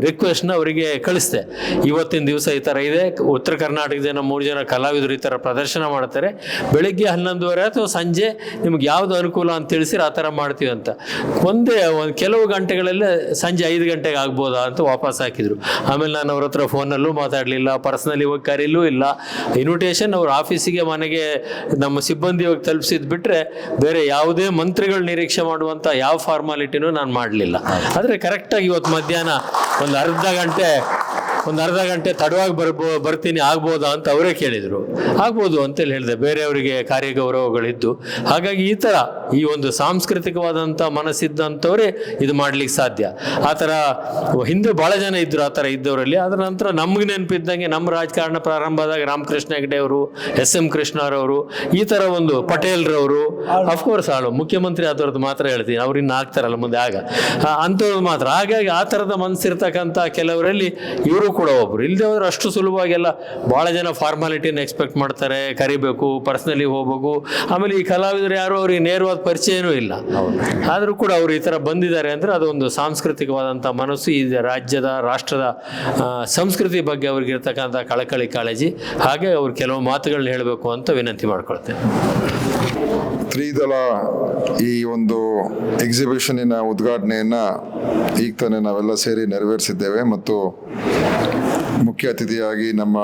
ರಿಕ್ವೆಸ್ಟ್ನ ಅವರಿಗೆ ಕಳಿಸ್ದೆ. ಇವತ್ತಿನ ದಿವಸ ಈ ಥರ ಇದೆ, ಉತ್ತರ ಕರ್ನಾಟಕದ 3 ಜನ ಕಲಾವಿದರು ಈ ಥರ ಪ್ರದರ್ಶನ ಮಾಡ್ತಾರೆ, ಬೆಳಿಗ್ಗೆ 11:30 ಅಥವಾ ಸಂಜೆ ನಿಮ್ಗೆ ಯಾವುದು ಅನುಕೂಲ ಅಂತ ತಿಳಿಸಿದ್ರೆ ಆ ಥರ ಮಾಡ್ತೀವಿ ಅಂತ. ಒಂದು ಕೆಲವು ಗಂಟೆಗಳಲ್ಲೇ ಸಂಜೆ 5 ಗಂಟೆಗೆ ಆಗ್ಬೋದಾ ಅಂತ ವಾಪಸ್ ಹಾಕಿದರು. ಆಮೇಲೆ ನಾನು ಅವ್ರ ಹತ್ರ ಫೋನಲ್ಲೂ ಮಾತಾಡಲಿಲ್ಲ, ಪರ್ಸ್ನಲಿ ಹೋಗಿ ಕರೀಲೂ ಇಲ್ಲ. ಇನ್ವಿಟೇಷನ್ ಅವ್ರ ಆಫೀಸಿಗೆ, ಮನೆಗೆ ನಮ್ಮ ಸಿಬ್ಬಂದಿ ಹೋಗಿ ತಲುಪಿಸಿದ್ ಬಿಟ್ಟರೆ ಬೇರೆ ಯಾವುದೇ ಮಂತ್ರಿಗಳು ನಿರೀಕ್ಷೆ ಮಾಡುವಂಥ ಯಾವ ಫಾರ್ಮಾಲಿಟಿನೂ ನಾನು ಮಾಡಲಿಲ್ಲ. ಆದರೆ ಕರೆಕ್ಟಾಗಿ ಇವತ್ತು ಮಧ್ಯಾಹ್ನ ಒಂದು ಅರ್ಧ ಗಂಟೆ ತಡವಾಗಿ ಬರ್ತೀನಿ, ಆಗ್ಬೋದಾ ಅಂತ ಅವರೇ ಕೇಳಿದರು. ಆಗ್ಬೋದು ಅಂತೇಳಿ ಹೇಳಿದೆ. ಬೇರೆಯವರಿಗೆ ಕಾರ್ಯಗೌರವಗಳಿದ್ದು, ಹಾಗಾಗಿ ಈ ಥರ ಈ ಒಂದು ಸಾಂಸ್ಕೃತಿಕವಾದಂಥ ಮನಸ್ಸಿದ್ದಂಥವರೇ ಇದು ಮಾಡ್ಲಿಕ್ಕೆ ಸಾಧ್ಯ. ಆ ಥರ ಹಿಂದೆ ಭಾಳ ಜನ ಇದ್ದರು ಆ ಥರ ಇದ್ದವರಲ್ಲಿ. ಅದರ ನಂತರ ನಮ್ಗೆ ನೆನಪಿದ್ದಂಗೆ ನಮ್ಮ ರಾಜಕಾರಣ ಪ್ರಾರಂಭ ಆದಾಗ ರಾಮಕೃಷ್ಣ ಹೆಗಡೆ ಅವರು, SM ಕೃಷ್ಣರವರು, ಈ ಥರ ಒಂದು ಪಟೇಲ್ರವರು, ಅಫ್ಕೋರ್ಸ್ ಮುಖ್ಯಮಂತ್ರಿ ಆದವ್ರದ್ದು ಮಾತ್ರ ಹೇಳ್ತೀನಿ, ಅವ್ರು ಇನ್ನು ಆಗ್ತಾರಲ್ಲ ಮುಂದೆ ಆಗ ಅಂಥವ್ರದ್ದು ಮಾತ್ರ. ಹಾಗಾಗಿ ಆ ಥರದ ಮನಸ್ಸಿರ್ತಕ್ಕಂಥ ಕೆಲವರಲ್ಲಿ ಇವರು ಕೂಡ ಒಬ್ರು. ಇಲ್ಲದೆ ಹೋದ್ರೆ ಅಷ್ಟು ಸುಲಭವಾಗೆಲ್ಲ ಭಾಳ ಜನ ಫಾರ್ಮಾಲಿಟಿನ ಎಕ್ಸ್ಪೆಕ್ಟ್ ಮಾಡ್ತಾರೆ, ಕರಿಬೇಕು, ಪರ್ಸ್ನಲಿ ಹೋಗ್ಬೇಕು. ಆಮೇಲೆ ಈ ಕಲಾವಿದರು ಯಾರು ಅವ್ರಿಗೆ ನೇರವಾದ ಪರಿಚಯನೂ ಇಲ್ಲ. ಆದರೂ ಕೂಡ ಅವರು ಈ ಥರ ಬಂದಿದ್ದಾರೆ ಅಂದರೆ ಅದೊಂದು ಸಾಂಸ್ಕೃತಿಕವಾದಂಥ ಮನಸ್ಸು, ಈ ರಾಜ್ಯದ, ರಾಷ್ಟ್ರದ ಸಂಸ್ಕೃತಿ ಬಗ್ಗೆ ಅವ್ರಿಗಿರ್ತಕ್ಕಂಥ ಕಳಕಳಿ, ಕಾಳಜಿ. ಹಾಗೆ ಅವ್ರು ಕೆಲವು ಮಾತುಗಳನ್ನ ಹೇಳಬೇಕು ಅಂತ ವಿನಂತಿ ಮಾಡ್ಕೊಳ್ತೇನೆ. ತ್ರಿದಳ ಈ ಒಂದು ಎಕ್ಸಿಬಿಷನ್ನಿನ ಉದ್ಘಾಟನೆಯನ್ನು ಈಗ ತಾನೇ ನಾವೆಲ್ಲ ಸೇರಿ ನೆರವೇರಿಸಿದ್ದೇವೆ. ಮತ್ತು ಮುಖ್ಯ ಅತಿಥಿಯಾಗಿ ನಮ್ಮ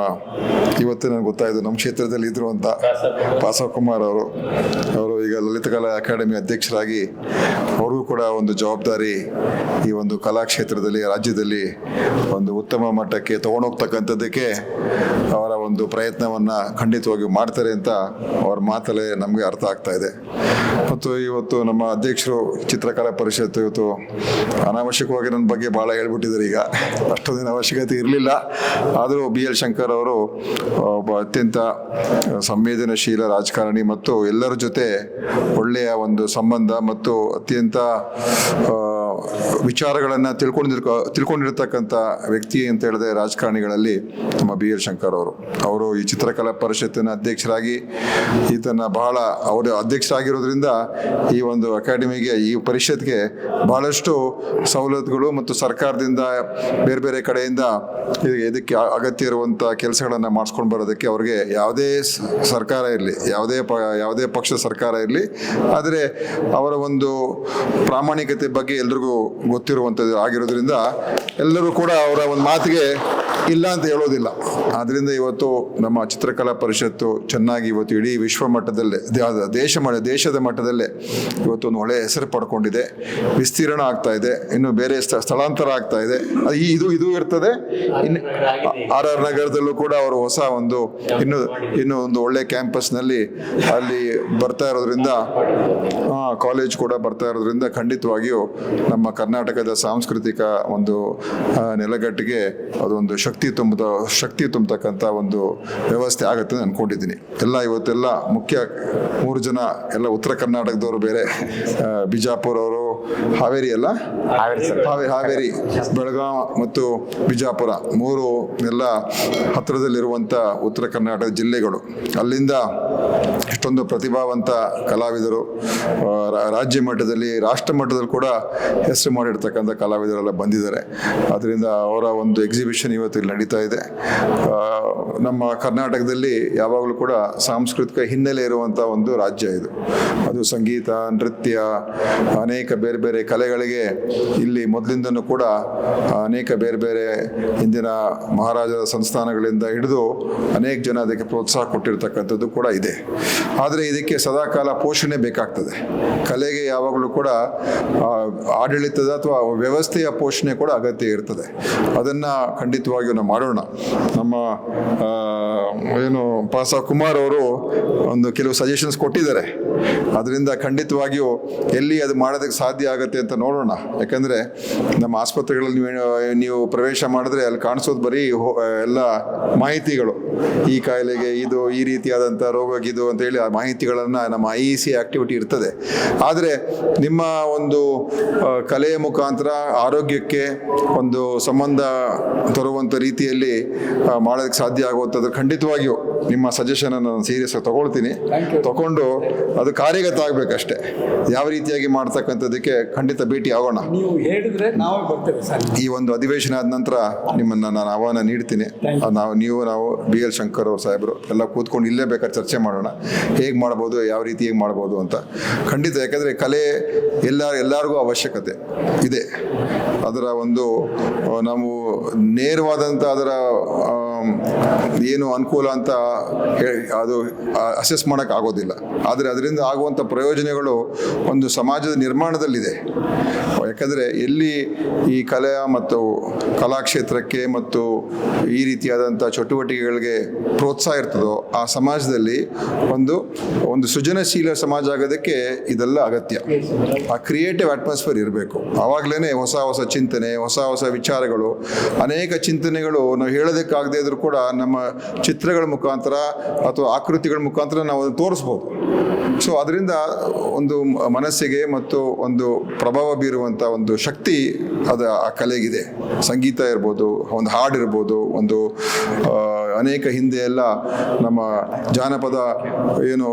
ಇವತ್ತು ನನಗೆ ಗೊತ್ತಾಯಿತು ನಮ್ಮ ಕ್ಷೇತ್ರದಲ್ಲಿ ಇದ್ರು ಅಂತ ಪಾಸಕುಮಾರ್ ಅವರು ಈಗ ಲಲಿತಕಲಾ ಅಕಾಡೆಮಿ ಅಧ್ಯಕ್ಷರಾಗಿ ಅವ್ರಿಗೂ ಕೂಡ ಒಂದು ಜವಾಬ್ದಾರಿ ಈ ಒಂದು ಕಲಾಕ್ಷೇತ್ರದಲ್ಲಿ ರಾಜ್ಯದಲ್ಲಿ ಒಂದು ಉತ್ತಮ ಮಟ್ಟಕ್ಕೆ ತಗೊಂಡೋಗ್ತಕ್ಕಂಥದ್ದಕ್ಕೆ ಅವರ ಒಂದು ಪ್ರಯತ್ನವನ್ನು ಖಂಡಿತವಾಗಿ ಮಾಡ್ತಾರೆ ಅಂತ ಅವ್ರ ಮಾತಲ್ಲೇ ನಮಗೆ ಅರ್ಥ ಆಗ್ತಾ ಇದೆ. ಮತ್ತು ಇವತ್ತು ನಮ್ಮ ಅಧ್ಯಕ್ಷರು ಚಿತ್ರಕಲಾ ಪರಿಷತ್ತು ಇವತ್ತು ಅನಾವಶ್ಯಕವಾಗಿ ನನ್ನ ಬಗ್ಗೆ ಭಾಳ ಹೇಳ್ಬಿಟ್ಟಿದ್ದಾರೆ. ಈಗ ಅಷ್ಟೊಂದಿನ ಅವಶ್ಯಕತೆ ಇರಲಿಲ್ಲ. ಆದರೂ BL ಶಂಕರ್ ಅವರು ಒಬ್ಬ ಅತ್ಯಂತ ಸಂವೇದನಶೀಲ ರಾಜಕಾರಣಿ ಮತ್ತು ಎಲ್ಲರ ಜೊತೆ ಒಳ್ಳೆಯ ಒಂದು ಸಂಬಂಧ ಮತ್ತು ಅತ್ಯಂತ ವಿಚಾರಗಳನ್ನು ತಿಳ್ಕೊಂಡಿರ್ತಕ್ಕಂಥ ವ್ಯಕ್ತಿ ಅಂತ ಹೇಳಿದ್ರೆ ರಾಜಕಾರಣಿಗಳಲ್ಲಿ ನಮ್ಮ BL ಶಂಕರ್ ಅವರು ಈ ಚಿತ್ರಕಲಾ ಪರಿಷತ್ತಿನ ಅಧ್ಯಕ್ಷರಾಗಿ ಈತನ ಬಹಳ ಅವರು ಅಧ್ಯಕ್ಷರಾಗಿರೋದ್ರಿಂದ ಈ ಒಂದು ಅಕಾಡೆಮಿಗೆ, ಈ ಪರಿಷತ್ಗೆ ಬಹಳಷ್ಟು ಸವಲತ್ತುಗಳು ಮತ್ತು ಸರ್ಕಾರದಿಂದ ಬೇರೆ ಬೇರೆ ಕಡೆಯಿಂದ ಇದಕ್ಕೆ ಅಗತ್ಯ ಇರುವಂಥ ಕೆಲಸಗಳನ್ನು ಮಾಡಿಸ್ಕೊಂಡು ಬರೋದಕ್ಕೆ ಅವ್ರಿಗೆ ಯಾವುದೇ ಸರ್ಕಾರ ಇರಲಿ, ಯಾವುದೇ ಪಕ್ಷ ಸರ್ಕಾರ ಇರಲಿ, ಆದರೆ ಅವರ ಒಂದು ಪ್ರಾಮಾಣಿಕತೆ ಬಗ್ಗೆ ಎಲ್ರಿಗೂ ಗೊತ್ತಿರುವಂಥದ್ದು ಆಗಿರೋದ್ರಿಂದ ಎಲ್ಲರೂ ಕೂಡ ಅವರ ಒಂದು ಮಾತಿಗೆ ಇಲ್ಲ ಅಂತ ಹೇಳೋದಿಲ್ಲ. ಆದ್ದರಿಂದ ಇವತ್ತು ನಮ್ಮ ಚಿತ್ರಕಲಾ ಪರಿಷತ್ತು ಚೆನ್ನಾಗಿ ಇವತ್ತು ಇಡೀ ವಿಶ್ವ ಮಟ್ಟದಲ್ಲೇ, ದೇಶದ ಮಟ್ಟದಲ್ಲೇ ಇವತ್ತು ಒಂದು ಒಳ್ಳೆಯ ಹೆಸರು ಪಡ್ಕೊಂಡಿದೆ, ವಿಸ್ತೀರ್ಣ ಆಗ್ತಾ ಇದೆ, ಇನ್ನು ಬೇರೆ ಸ್ಥಳಾಂತರ ಆಗ್ತಾ ಇದೆ. ಇದು ಇರ್ತದೆ. ಇನ್ನು RR ನಗರದಲ್ಲೂ ಕೂಡ ಅವರು ಹೊಸ ಒಂದು ಇನ್ನು ಒಂದು ಒಳ್ಳೆ ಕ್ಯಾಂಪಸ್ನಲ್ಲಿ ಅಲ್ಲಿ ಬರ್ತಾ ಇರೋದ್ರಿಂದ, ಕಾಲೇಜ್ ಕೂಡ ಬರ್ತಾ ಇರೋದ್ರಿಂದ ಖಂಡಿತವಾಗಿಯೂ ನಮ್ಮ ಕರ್ನಾಟಕದ ಸಾಂಸ್ಕೃತಿಕ ಒಂದು ನೆಲಗಟ್ಟಿಗೆ ಅದೊಂದು ಶಕ್ತಿ ತುಂಬತಕ್ಕಂಥ ಒಂದು ವ್ಯವಸ್ಥೆ ಆಗುತ್ತೆ ಅಂತ ಅನ್ಕೊಂಡಿದ್ದೀನಿ. ಇವತ್ತೆಲ್ಲ ಮುಖ್ಯ 3 ಜನ ಎಲ್ಲ ಉತ್ತರ ಕರ್ನಾಟಕದವರು, ಬೇರೆ ಬಿಜಾಪುರ ಅವರು, ಹಾವೇರಿ ಹಾವೇರಿ, ಬೆಳಗಾವಿ ಮತ್ತು ಬಿಜಾಪುರ 3 ಎಲ್ಲ ಹತ್ತಿರದಲ್ಲಿರುವಂಥ ಉತ್ತರ ಕರ್ನಾಟಕ ಜಿಲ್ಲೆಗಳು. ಅಲ್ಲಿಂದ ಎಷ್ಟೊಂದು ಪ್ರತಿಭಾವಂತ ಕಲಾವಿದರು ರಾಜ್ಯ ಮಟ್ಟದಲ್ಲಿ, ರಾಷ್ಟ್ರ ಮಟ್ಟದಲ್ಲಿ ಕೂಡ ಹೆಸರು ಮಾಡಿರ್ತಕ್ಕಂಥ ಕಲಾವಿದರೆಲ್ಲ ಬಂದಿದ್ದಾರೆ. ಅದರಿಂದ ಅವರ ಒಂದು ಎಕ್ಸಿಬಿಷನ್ ಇವತ್ತು ಇಲ್ಲಿ ನಡೀತಾ ಇದೆ. ನಮ್ಮ ಕರ್ನಾಟಕದಲ್ಲಿ ಯಾವಾಗಲೂ ಕೂಡ ಸಾಂಸ್ಕೃತಿಕ ಹಿನ್ನೆಲೆ ಇರುವಂಥ ಒಂದು ರಾಜ್ಯ ಇದು. ಅದು ಸಂಗೀತ, ನೃತ್ಯ, ಅನೇಕ ಬೇರೆ ಬೇರೆ ಕಲೆಗಳಿಗೆ ಇಲ್ಲಿ ಮೊದಲಿಂದನೂ ಕೂಡ ಅನೇಕ ಬೇರೆ ಬೇರೆ ಹಿಂದಿನ ಮಹಾರಾಜರ ಸಂಸ್ಥಾನಗಳಿಂದ ಹಿಡಿದು ಅನೇಕ ಜನ ಅದಕ್ಕೆ ಪ್ರೋತ್ಸಾಹ ಕೊಟ್ಟಿರ್ತಕ್ಕಂಥದ್ದು ಕೂಡ ಇದೆ. ಆದರೆ ಇದಕ್ಕೆ ಸದಾಕಾಲ ಪೋಷಣೆ ಬೇಕಾಗ್ತದೆ. ಕಲೆಗೆ ಯಾವಾಗಲೂ ಕೂಡ ಆಡಳಿತದ ಅಥವಾ ವ್ಯವಸ್ಥೆಯ ಪೋಷಣೆ ಕೂಡ ಅಗತ್ಯ ಇರ್ತದೆ. ಅದನ್ನು ಖಂಡಿತವಾಗಿಯೂ ನಾವು ಮಾಡೋಣ. ನಮ್ಮ ಏನು ಪಾಸ ಕುಮಾರ್ ಅವರು ಒಂದು ಕೆಲವು ಸಜೆಷನ್ಸ್ ಕೊಟ್ಟಿದ್ದಾರೆ. ಅದರಿಂದ ಖಂಡಿತವಾಗಿಯೂ ಎಲ್ಲಿ ಅದು ಮಾಡೋದಕ್ಕೆ ಸಾಧ್ಯ ಆಗುತ್ತೆ ಅಂತ ನೋಡೋಣ. ಯಾಕಂದರೆ ನಮ್ಮ ಆಸ್ಪತ್ರೆಗಳಲ್ಲಿ ನೀವು ಪ್ರವೇಶ ಮಾಡಿದ್ರೆ ಅಲ್ಲಿ ಕಾಣಿಸೋದು ಬರೀ ಎಲ್ಲ ಮಾಹಿತಿಗಳು, ಈ ಕಾಯಿಲೆಗೆ ಇದು, ಈ ರೀತಿಯಾದಂಥ ರೋಗಕ್ಕಿದು ಅಂತೇಳಿ ಆ ಮಾಹಿತಿಗಳನ್ನು ನಮ್ಮ IEC ಆಕ್ಟಿವಿಟಿ ಇರ್ತದೆ. ಆದರೆ ನಿಮ್ಮ ಒಂದು ಕಲೆಯ ಮುಖಾಂತರ ಆರೋಗ್ಯಕ್ಕೆ ಒಂದು ಸಂಬಂಧ ತರುವಂಥ ರೀತಿಯಲ್ಲಿ ಮಾಡೋದಕ್ಕೆ ಸಾಧ್ಯ ಆಗುವಂಥದ್ದು ಖಂಡಿತವಾಗಿಯೂ ನಿಮ್ಮ ಸಜೆಷನನ್ನು ನಾನು ಸೀರಿಯಸ್ ಆಗಿ ತಗೊಳ್ತೀನಿ. ತಗೊಂಡು ಅದು ಕಾರ್ಯಗತ ಆಗಬೇಕಷ್ಟೇ. ಯಾವ ರೀತಿಯಾಗಿ ಮಾಡ್ತಕ್ಕಂಥದ್ದಕ್ಕೆ ಖಂಡಿತ ಭೇಟಿ ಆಗೋಣ. ನೀವು ಹೇಳಿದ್ರೆ ನಾವೇ ಬರ್ತೇವೆ ಸರ್. ಈ ಒಂದು ಅಧಿವೇಶನ ಆದ ನಂತರ ನಿಮ್ಮನ್ನು ನಾನು ಆಹ್ವಾನ ನೀಡ್ತೀನಿ. ನಾವು BL ಶಂಕರ್ ಅವ್ರ ಸಾಹೇಬರು ಎಲ್ಲ ಕೂತ್ಕೊಂಡು ಇಲ್ಲೇ ಬೇಕಾದ್ರೆ ಚರ್ಚೆ ಮಾಡೋಣ, ಹೇಗೆ ಮಾಡ್ಬೋದು, ಯಾವ ರೀತಿ ಹೇಗೆ ಮಾಡ್ಬೋದು ಅಂತ. ಖಂಡಿತ, ಯಾಕಂದರೆ ಕಲೆ ಎಲ್ಲರಿಗೂ ಅವಶ್ಯಕತೆ ಇದೆ. ಅದರ ಒಂದು ನಾವು ನೇರವಾದಂಥ ಅದರ ಏನು ಅನುಕೂಲ ಅಂತ ಅದು ಅಸೆಸ್ ಮಾಡೋಕ್ಕೆ ಆಗೋದಿಲ್ಲ. ಆದರೆ ಅದರಿಂದ ಆಗುವಂಥ ಪ್ರಯೋಜನಗಳು ಒಂದು ಸಮಾಜದ ನಿರ್ಮಾಣದಲ್ಲಿದೆ. ಯಾಕಂದರೆ ಎಲ್ಲಿ ಈ ಕಲೆ ಮತ್ತು ಕಲಾಕ್ಷೇತ್ರಕ್ಕೆ ಮತ್ತು ಈ ರೀತಿಯಾದಂಥ ಚಟುವಟಿಕೆಗಳಿಗೆ ಪ್ರೋತ್ಸಾಹ ಇರ್ತದೋ ಆ ಸಮಾಜದಲ್ಲಿ ಒಂದು ಸೃಜನಶೀಲ ಸಮಾಜ ಆಗೋದಕ್ಕೆ ಇದೆಲ್ಲ ಅಗತ್ಯ. ಆ ಕ್ರಿಯೇಟಿವ್ ಅಟ್ಮಾಸ್ಫಿಯರ್ ಇರಬೇಕು. ಆವಾಗಲೇ ಹೊಸ ಹೊಸ ಚಿಂತನೆ, ಹೊಸ ಹೊಸ ವಿಚಾರಗಳು, ಅನೇಕ ಚಿಂತನೆಗಳು ನಾವು ಹೇಳೋದಕ್ಕಾಗದೇ ಇದ್ರೂ ಕೂಡ ನಮ್ಮ ಚಿತ್ರಗಳ ಮುಖಾಂತರ ಅಥವಾ ಆಕೃತಿಗಳ ಮುಖಾಂತರ ನಾವು ತೋರಿಸ್ಬೋದು. ಸೊ ಅದರಿಂದ ಒಂದು ಮನಸ್ಸಿಗೆ ಮತ್ತು ಒಂದು ಪ್ರಭಾವ ಬೀರುವಂಥ ಒಂದು ಶಕ್ತಿ ಆ ಕಲೆಗಿದೆ. ಸಂಗೀತ ಇರ್ಬೋದು, ಒಂದು ಹಾಡಿರ್ಬೋದು, ಒಂದು ಅನೇಕ ಹಿಂದೆ ಎಲ್ಲ ನಮ್ಮ ಜಾನಪದ ಏನು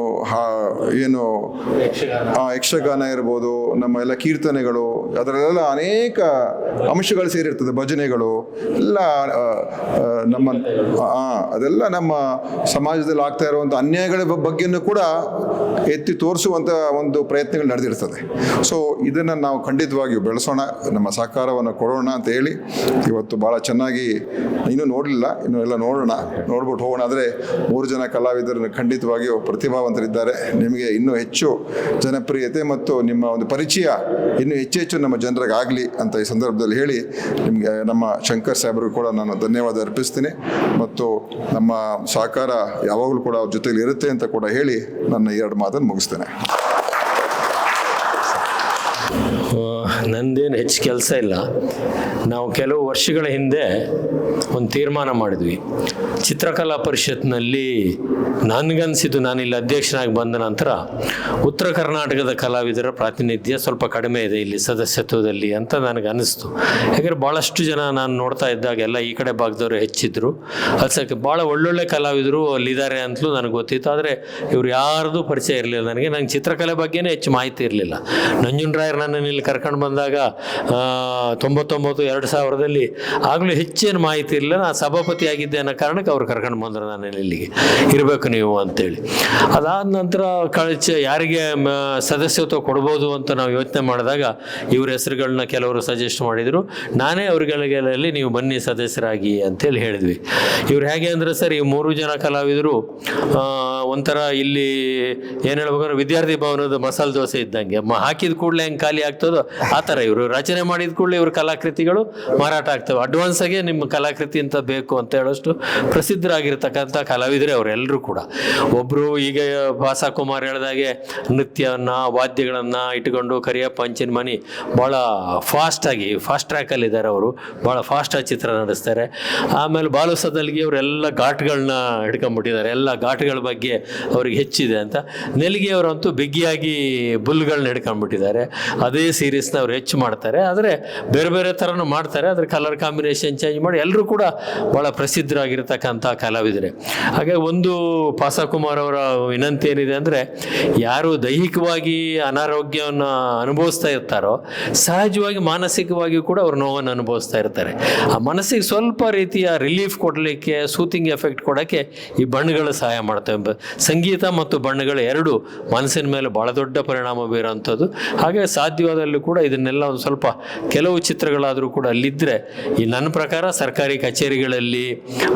ಯಕ್ಷಗಾನ ಇರ್ಬೋದು, ನಮ್ಮ ಎಲ್ಲ ಕೀರ್ತನೆಗಳು, ಅದರಲ್ಲೆಲ್ಲ ಅನೇಕ ಅಂಶಗಳು ಸೇರಿರ್ತದೆ. ಭಜನೆಗಳು ಎಲ್ಲ ಅದೆಲ್ಲ ನಮ್ಮ ಸಮಾಜದಲ್ಲಿ ಆಗ್ತಾ ಇರುವಂಥ ಅನ್ಯಾಯಗಳ ಬಗ್ಗೆನೂ ಕೂಡ ಎತ್ತಿ ತೋರಿಸುವಂಥ ಒಂದು ಪ್ರಯತ್ನಗಳು ನಡೆದಿರ್ತದೆ. ಸೊ ಇದನ್ನು ನಾವು ಖಂಡಿತವಾಗಿಯೂ ಬೆಳೆಸೋಣ, ನಮ್ಮ ಸಹಕಾರವನ್ನು ಕೊಡೋಣ ಅಂತ ಹೇಳಿ ಇವತ್ತು ಭಾಳ ಚೆನ್ನಾಗಿ, ಇನ್ನೂ ನೋಡಲಿಲ್ಲ, ಇನ್ನೂ ಎಲ್ಲ ನೋಡ್ಬಿಟ್ಟು ಹೋಗೋಣ. ಆದರೆ 3 ಜನ ಕಲಾವಿದರು ಖಂಡಿತವಾಗಿಯೂ ಪ್ರತಿಭಾವಂತರಿದ್ದಾರೆ. ನಿಮಗೆ ಇನ್ನೂ ಹೆಚ್ಚು ಜನಪ್ರಿಯತೆ ಮತ್ತು ನಿಮ್ಮ ಒಂದು ಪರಿಚಯ ಇನ್ನೂ ಹೆಚ್ಚು ನಮ್ಮ ಜನರಿಗೆ ಆಗಲಿ ಅಂತ ಈ ಸಂದರ್ಭದಲ್ಲಿ ಹೇಳಿ ನಿಮಗೆ ನಮ್ಮ ಶಂಕರ್ ಸಾಹೇಬರಿಗೂ ಕೂಡ ನಾನು ಧನ್ಯವಾದ ಅರ್ಪಿಸ್ತೀನಿ. ಮತ್ತು ನಮ್ಮ ಸಹಕಾರ ಯಾವಾಗಲೂ ಕೂಡ ಅವ್ರ ಜೊತೆಲಿ ಇರುತ್ತೆ ಅಂತ ಕೂಡ ಹೇಳಿ ನನ್ನ 2 ಮಾತನ್ನು ಮುಗಿಸ್ತೇನೆ. ನಂದೇನು ಹೆಚ್ಚು ಕೆಲಸ ಇಲ್ಲ. ನಾವು ಕೆಲವು ವರ್ಷಗಳ ಹಿಂದೆ ಒಂದು ತೀರ್ಮಾನ ಮಾಡಿದ್ವಿ. ಚಿತ್ರಕಲಾ ಪರಿಷತ್ನಲ್ಲಿ ನನಗನ್ಸಿದ್ದು, ನಾನಿಲ್ಲಿ ಅಧ್ಯಕ್ಷನಾಗಿ ಬಂದ ನಂತರ ಉತ್ತರ ಕರ್ನಾಟಕದ ಕಲಾವಿದರ ಪ್ರಾತಿನಿಧ್ಯ ಸ್ವಲ್ಪ ಕಡಿಮೆ ಇದೆ ಇಲ್ಲಿ ಸದಸ್ಯತ್ವದಲ್ಲಿ ಅಂತ ನನಗೆ ಅನ್ನಿಸ್ತು. ಯಾಕಂದರೆ ಭಾಳಷ್ಟು ಜನ ನಾನು ನೋಡ್ತಾ ಇದ್ದಾಗೆಲ್ಲ ಈ ಕಡೆ ಭಾಗದವರು ಹೆಚ್ಚಿದ್ರು. ಅಲ್ಸಕ್ಕೆ ಭಾಳ ಒಳ್ಳೊಳ್ಳೆ ಕಲಾವಿದರು ಅಲ್ಲಿದ್ದಾರೆ ಅಂತಲೂ ನನಗೆ ಗೊತ್ತಿತ್ತು. ಆದರೆ ಇವ್ರು ಯಾರ್ದು ಪರಿಚಯ ಇರಲಿಲ್ಲ ನನಗೆ. ಚಿತ್ರಕಲೆ ಬಗ್ಗೆನೇ ಹೆಚ್ಚು ಮಾಹಿತಿ ಇರಲಿಲ್ಲ. ನಂಜುಂಡರಾಯರು ನನ್ನನ್ನು ಇಲ್ಲಿ ಕರ್ಕೊಂಡು ಬಂದಾಗ 99-2000 ಆಗಲೂ ಹೆಚ್ಚೇನು ಮಾಹಿತಿ ಇರಲಿಲ್ಲ. ನಾನು ಸಭಾಪತಿ ಆಗಿದ್ದೆ ಅನ್ನೋ ಕಾರಣಕ್ಕೆ ಅವ್ರು ಕರ್ಕೊಂಡು ಬಂದರು ನನ್ನಲ್ಲಿ ಇಲ್ಲಿಗೆ, ಇರಬೇಕು ನೀವು ಅಂತೇಳಿ. ಅದಾದ ನಂತರ ಯಾರಿಗೆ ಸದಸ್ಯತ್ವ ಕೊಡ್ಬೋದು ಅಂತ ನಾವು ಯೋಚನೆ ಮಾಡಿದಾಗ ಇವ್ರ ಹೆಸರುಗಳನ್ನ ಕೆಲವರು ಸಜೆಸ್ಟ್ ಮಾಡಿದರು. ನಾನೇ ಅವ್ರಿಗೆಲ್ಲ ನೀವು ಬನ್ನಿ ಸದಸ್ಯರಾಗಿ ಅಂತೇಳಿ ಹೇಳಿದ್ವಿ. ಇವ್ರು ಹೇಗೆ ಅಂದರೆ ಸರ್, ಈ 3 ಜನ ಕಲಾವಿದರು ಒಂಥರ ಇಲ್ಲಿ ಏನು ಹೇಳ್ಬೇಕಂದ್ರೆ ವಿದ್ಯಾರ್ಥಿ ಭವನದ ಮಸಾಲೆ ದೋಸೆ ಇದ್ದಂಗೆ, ಹಾಕಿದ ಕೂಡಲೇ ಹೆಂಗೆ ಖಾಲಿ ಆಗ್ತದೋ ಆ ಥರ ಇವರು ರಚನೆ ಮಾಡಿದ ಕೂಡಲೇ ಇವ್ರ ಕಲಾಕೃತಿಗಳು ಮಾರಾಟ ಆಗ್ತವೆ. ಅಡ್ವಾನ್ಸಾಗೆ ನಿಮ್ಮ ಕಲಾಕೃತಿ ಅಂತ ಬೇಕು ಅಂತ ಹೇಳೋಷ್ಟು ಪ್ರಸಿದ್ಧರಾಗಿರ್ತಕ್ಕಂಥ ಕಲಾವಿದರೆ ಅವರೆಲ್ಲರೂ ಕೂಡ. ಒಬ್ಬರು ಈಗ ಭಾಸ ಕುಮಾರ್ ಹೇಳಿದಾಗೆ ನೃತ್ಯವನ್ನು, ವಾದ್ಯಗಳನ್ನು ಇಟ್ಕೊಂಡು ಕರಿಯಪ್ಪ ಅಂಚಿನ ಮನಿ ಭಾಳ ಫಾಸ್ಟ್ ಟ್ರ್ಯಾಕಲ್ಲಿದ್ದಾರೆ. ಅವರು ಭಾಳ ಫಾಸ್ಟಾಗಿ ಚಿತ್ರ ನಡೆಸ್ತಾರೆ. ಆಮೇಲೆ ಬಾಲು ಸದಲ್ಗಿ ಅವರೆಲ್ಲ ಘಾಟ್ಗಳನ್ನ ಹಿಡ್ಕೊಂಡ್ಬಿಟ್ಟಿದ್ದಾರೆ. ಎಲ್ಲ ಘಾಟ್ಗಳ ಬಗ್ಗೆ ಅವ್ರಿಗೆ ಹೆಚ್ಚಿದೆ ಅಂತ. ನೆಲಗಿಯವರಂತೂ ಬಿಗಿಯಾಗಿ ಬುಲ್ಗಳನ್ನ ಹಿಡ್ಕೊಂಡ್ಬಿಟ್ಟಿದ್ದಾರೆ. ಅದೇ ಸೀರೀಸ್ನ ಅವ್ರು ಹೆಚ್ಚು ಮಾಡ್ತಾರೆ. ಆದರೆ ಬೇರೆ ಬೇರೆ ಥರನೂ ಮಾಡ್ತಾರೆ. ಆದರೆ ಕಲರ್ ಕಾಂಬಿನೇಷನ್ ಚೇಂಜ್ ಮಾಡಿ ಎಲ್ಲರೂ ಕೂಡ ಭಾಳ ಪ್ರಸಿದ್ಧರಾಗಿರ್ತಕ್ಕಂಥ ಕಲಾವಿದರೆ. ಹಾಗೆ ಒಂದು ಪಾಸ ಕುಮಾರ್ ಅವರ ವಿನಂತಿ ಏನಿದೆ ಅಂದರೆ, ಯಾರು ದೈಹಿಕವಾಗಿ ಅನಾರೋಗ್ಯವನ್ನು ಅನುಭವಿಸ್ತಾ ಇರ್ತಾರೋ ಸಹಜವಾಗಿ ಮಾನಸಿಕವಾಗಿಯೂ ಕೂಡ ಅವ್ರು ನೋವನ್ನು ಅನುಭವಿಸ್ತಾ ಇರ್ತಾರೆ. ಆ ಮನಸ್ಸಿಗೆ ಸ್ವಲ್ಪ ರೀತಿಯ ರಿಲೀಫ್ ಕೊಡಲಿಕ್ಕೆ, ಸೂತಿಂಗ್ ಎಫೆಕ್ಟ್ ಕೊಡೋಕ್ಕೆ ಈ ಬಣ್ಣಗಳು ಸಹಾಯ ಮಾಡ್ತವೆ. ಸಂಗೀತ ಮತ್ತು ಬಣ್ಣಗಳು ಎರಡು ಮನಸ್ಸಿನ ಮೇಲೆ ಭಾಳ ದೊಡ್ಡ ಪರಿಣಾಮ ಬೀರೋವಂಥದ್ದು. ಹಾಗೆ ಸಾಧ್ಯವಾದಲ್ಲೂ ಕೂಡ ಇದನ್ನು ಇದನ್ನೆಲ್ಲ ಒಂದು ಸ್ವಲ್ಪ ಕೆಲವು ಚಿತ್ರಗಳಾದರೂ ಕೂಡ ಅಲ್ಲಿದ್ದರೆ ಈ ನನ್ನ ಪ್ರಕಾರ ಸರ್ಕಾರಿ ಕಚೇರಿಗಳಲ್ಲಿ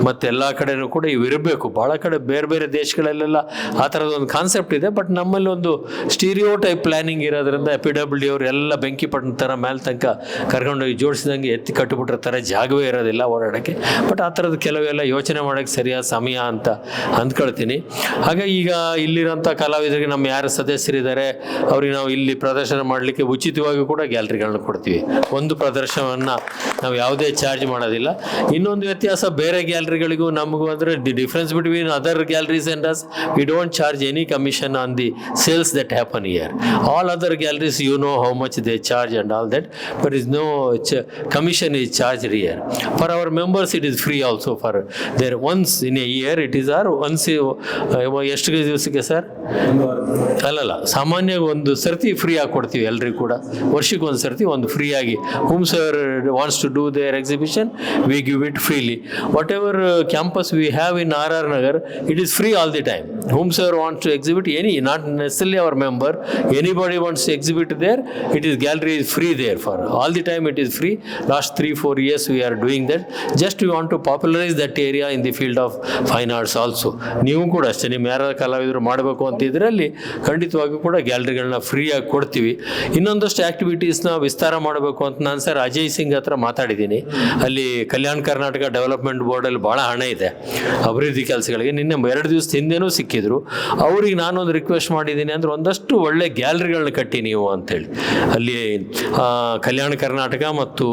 ಮತ್ತು ಎಲ್ಲ ಕಡೆನೂ ಕೂಡ ಇವಿರಬೇಕು. ಭಾಳ ಕಡೆ ಬೇರೆ ಬೇರೆ ದೇಶಗಳಲ್ಲೆಲ್ಲ ಆ ಥರದ ಒಂದು ಕಾನ್ಸೆಪ್ಟ್ ಇದೆ. ಬಟ್ ನಮ್ಮಲ್ಲಿ ಒಂದು ಸ್ಟೀರಿಯೋ ಟೈಪ್ ಪ್ಲ್ಯಾನಿಂಗ್ ಇರೋದ್ರಿಂದ PWD ಅವರು ಎಲ್ಲ ಬೆಂಕಿಪಟ್ಟಣ ಥರ ಮೇಲೆ ತನಕ ಕರ್ಕೊಂಡೋಗಿ ಜೋಡಿಸಿದಂಗೆ ಎತ್ತಿ ಕಟ್ಟಿಬಿಟ್ರೆ ಥರ ಜಾಗವೇ ಇರೋದಿಲ್ಲ ಓಡಾಡೋಕ್ಕೆ. ಬಟ್ ಆ ಥರದ್ದು ಕೆಲವೆಲ್ಲ ಯೋಚನೆ ಮಾಡೋಕ್ಕೆ ಸರಿಯಾದ ಸಮಯ ಅಂತ ಅಂದ್ಕೊಳ್ತೀನಿ. ಹಾಗೆ ಈಗ ಇಲ್ಲಿರೋಂಥ ಕಲಾವಿದರಿಗೆ ನಮ್ಮ ಯಾರು ಸದಸ್ಯರಿದ್ದಾರೆ ಅವ್ರಿಗೆ ನಾವು ಇಲ್ಲಿ ಪ್ರದರ್ಶನ ಮಾಡಲಿಕ್ಕೆ ಉಚಿತವಾಗಿ ಕೂಡ ಗ್ಯಾಲರಿಗಳನ್ನ ಕೊಡ್ತೀವಿ. ಒಂದು ಪ್ರದರ್ಶನವನ್ನು ನಾವು ಯಾವುದೇ ಚಾರ್ಜ್ ಮಾಡೋದಿಲ್ಲ. ಇನ್ನೊಂದು ವ್ಯತ್ಯಾಸ ಬೇರೆ ಗ್ಯಾಲರಿಗಳಿಗೂ ನಮಗೂ ಅಂದರೆ the difference between other galleries and us, we don't charge any commission on the sales that happen here. All other galleries you know how much they charge and all that, but is no commission is charged here. For our members it is free also. For their once in a year it is our once ಎಷ್ಟು ದಿವಸಕ್ಕೆ sir ಅಲ್ಲಲ್ಲ ಸಾಮಾನ್ಯ ಒಂದು ಸರ್ತಿ free ಆಗಿ ಕೊಡ್ತೀವಿ ಎಲ್ರಿಗೂ ಕೂಡ. ವರ್ಷಕ್ಕೆ ಒಂದು ಸರ್ತಿ ಒಂದು ಫ್ರೀ ಆಗಿ whom sir wants to do their exhibition we give it freely. Whatever campus we have in RR Nagar it is free all the time. Whom sir wants to exhibit any, not necessarily our member, anybody wants to exhibit there, it is gallery is free there for all the time. It is free. Last 3-4 years we are doing that. Just we want to popularize that area in the field of fine arts also. ನೀವು ಕೂಡ ಅಷ್ಟೇ, ನಿಮ್ಮ ಯಾರ ಕಲಾವಿದರು ಮಾಡಬೇಕು ಅಂತ ಇದರಲ್ಲಿ ಖಂಡಿತವಾಗಿಯೂ ಕೂಡ ಗ್ಯಾಲರಿಗಳನ್ನ ಫ್ರೀಯಾಗಿ ಕೊಡ್ತೀವಿ. ಇನ್ನೊಂದಷ್ಟು ಆ್ಯಕ್ಟಿವಿಟೀಸ್ನ ವಿಸ್ತಾರ ಮಾಡಬೇಕು ಅಂತ ನಾನು ಸರ್ ಅಜಯ್ ಸಿಂಗ್ ಹತ್ರ ಮಾತಾಡಿದ್ದೀನಿ. ಅಲ್ಲಿ ಕಲ್ಯಾಣ ಕರ್ನಾಟಕ ಡೆವಲಪ್ಮೆಂಟ್ ಬೋರ್ಡಲ್ಲಿ ಭಾಳ ಹಣ ಇದೆ ಅಭಿವೃದ್ಧಿ ಕೆಲಸಗಳಿಗೆ. ನಿನ್ನೆ 2 ದಿವಸದ ಹಿಂದೆನೂ ಸಿಕ್ಕಿದ್ರು. ಅವ್ರಿಗೆ ನಾನೊಂದು ರಿಕ್ವೆಸ್ಟ್ ಮಾಡಿದ್ದೀನಿ ಅಂದರೆ ಒಂದಷ್ಟು ಒಳ್ಳೆ ಗ್ಯಾಲರಿಗಳನ್ನ ಕಟ್ಟಿ ನೀವು ಅಂತೇಳಿ. ಅಲ್ಲಿ ಕಲ್ಯಾಣ ಕರ್ನಾಟಕ ಮತ್ತು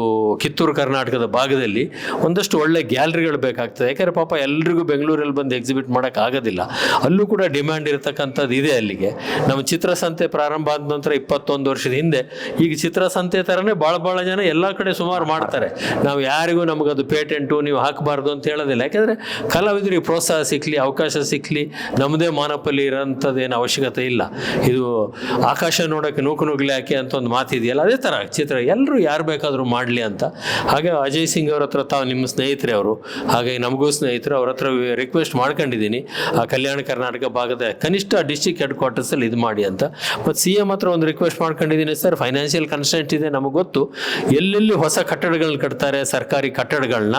ಕಿತ್ತೂರು ಕರ್ನಾಟಕದ ಭಾಗದಲ್ಲಿ ಒಂದಷ್ಟು ಒಳ್ಳೆ ಗ್ಯಾಲರಿಗಳು ಬೇಕಾಗ್ತದೆ. ಯಾಕಂದರೆ ಪಾಪ ಎಲ್ರಿಗೂ ಬೆಂಗಳೂರಲ್ಲಿ ಬಂದು ಎಕ್ಸಿಬಿಟ್ ಮಾಡೋಕ್ಕಾಗೋದಿಲ್ಲ. ಅಲ್ಲೂ ಕೂಡ ಡಿಮ್ಯಾಂಡ್ ಇರತಕ್ಕಂಥದ್ದು ಇದೆ ಅಲ್ಲಿಗೆ. ನಮ್ಮ ಚಿತ್ರಸಂತೆ ಪ್ರಾರಂಭ ಆದ ನಂತರ 21 ವರ್ಷದ ಹಿಂದೆ ಈಗ ಚಿತ್ರಸಂತೆ ಥರನೇ ಭಾಳ ಜನ ಎಲ್ಲ ಕಡೆ ಸುಮಾರು ಮಾಡ್ತಾರೆ. ನಾವು ಯಾರಿಗೂ ನಮಗದು ಪೇಟೆಂಟು ನೀವು ಹಾಕಬಾರ್ದು ಅಂತ ಹೇಳೋದಿಲ್ಲ. ಯಾಕೆಂದರೆ ಕಲಾವಿದರಿಗೆ ಪ್ರೋತ್ಸಾಹ ಸಿಕ್ಕಲಿ, ಅವಕಾಶ ಸಿಕ್ಕಲಿ, ನಮ್ಮದೇ ಮಾನಪಲ್ಲಿ ಇರೋಂಥದ್ದೇನು ಅವಶ್ಯಕತೆ ಇಲ್ಲ. ಇದು ಆಕಾಶ ನೋಡೋಕ್ಕೆ ನೂಕು ಯಾಕೆ ಅಂತ ಒಂದು ಮಾತಿದೆಯಲ್ಲ, ಅದೇ ಥರ ಚಿತ್ರ ಎಲ್ಲರೂ ಯಾರು ಬೇಕಾದರೂ ಮಾಡಲಿ ಅಂತ. ಹಾಗೆ ಅಜಯ್ ಸಿಂಗ್ ಅವ್ರ ಹತ್ರ ತಾವು ನಿಮ್ಮ ಸ್ನೇಹಿತರೆ ಅವರು, ಹಾಗಾಗಿ ನಮಗೂ ಸ್ನೇಹಿತರು, ಅವ್ರ ಹತ್ರ ರಿಕ್ವೆಸ್ಟ್ ಮಾಡ್ಕೊಂಡಿದ್ದೀನಿ ಆ ಕಲ್ಯಾಣ ಕರ್ನಾಟಕ ಭಾಗದ ಕನಿಷ್ಠ ಡಿಸ್ಟ್ರಿಕ್ಟ್ ಹೆಡ್ ಕ್ವಾರ್ಟರ್ಸಲ್ಲಿ ಇದು ಮಾಡಿ ಅಂತ. ಮತ್ತು CM ಹತ್ರ ಒಂದು ರಿಕ್ವೆಸ್ಟ್ ಮಾಡ್ಕೊಂಡಿದ್ದೀನಿ. ಸರ್ ಫೈನಾನ್ಷಿಯಲ್ ಕನ್ಸ್ಟೆಂಟ್ ಇದೆ ನಮಗೆ ಗೊತ್ತು, ಎಲ್ಲೆಲ್ಲಿ ಹೊಸ ಕಟ್ಟಡಗಳನ್ನ ಕಟ್ತಾರೆ ಸರ್ಕಾರಿ ಕಟ್ಟಡಗಳನ್ನ,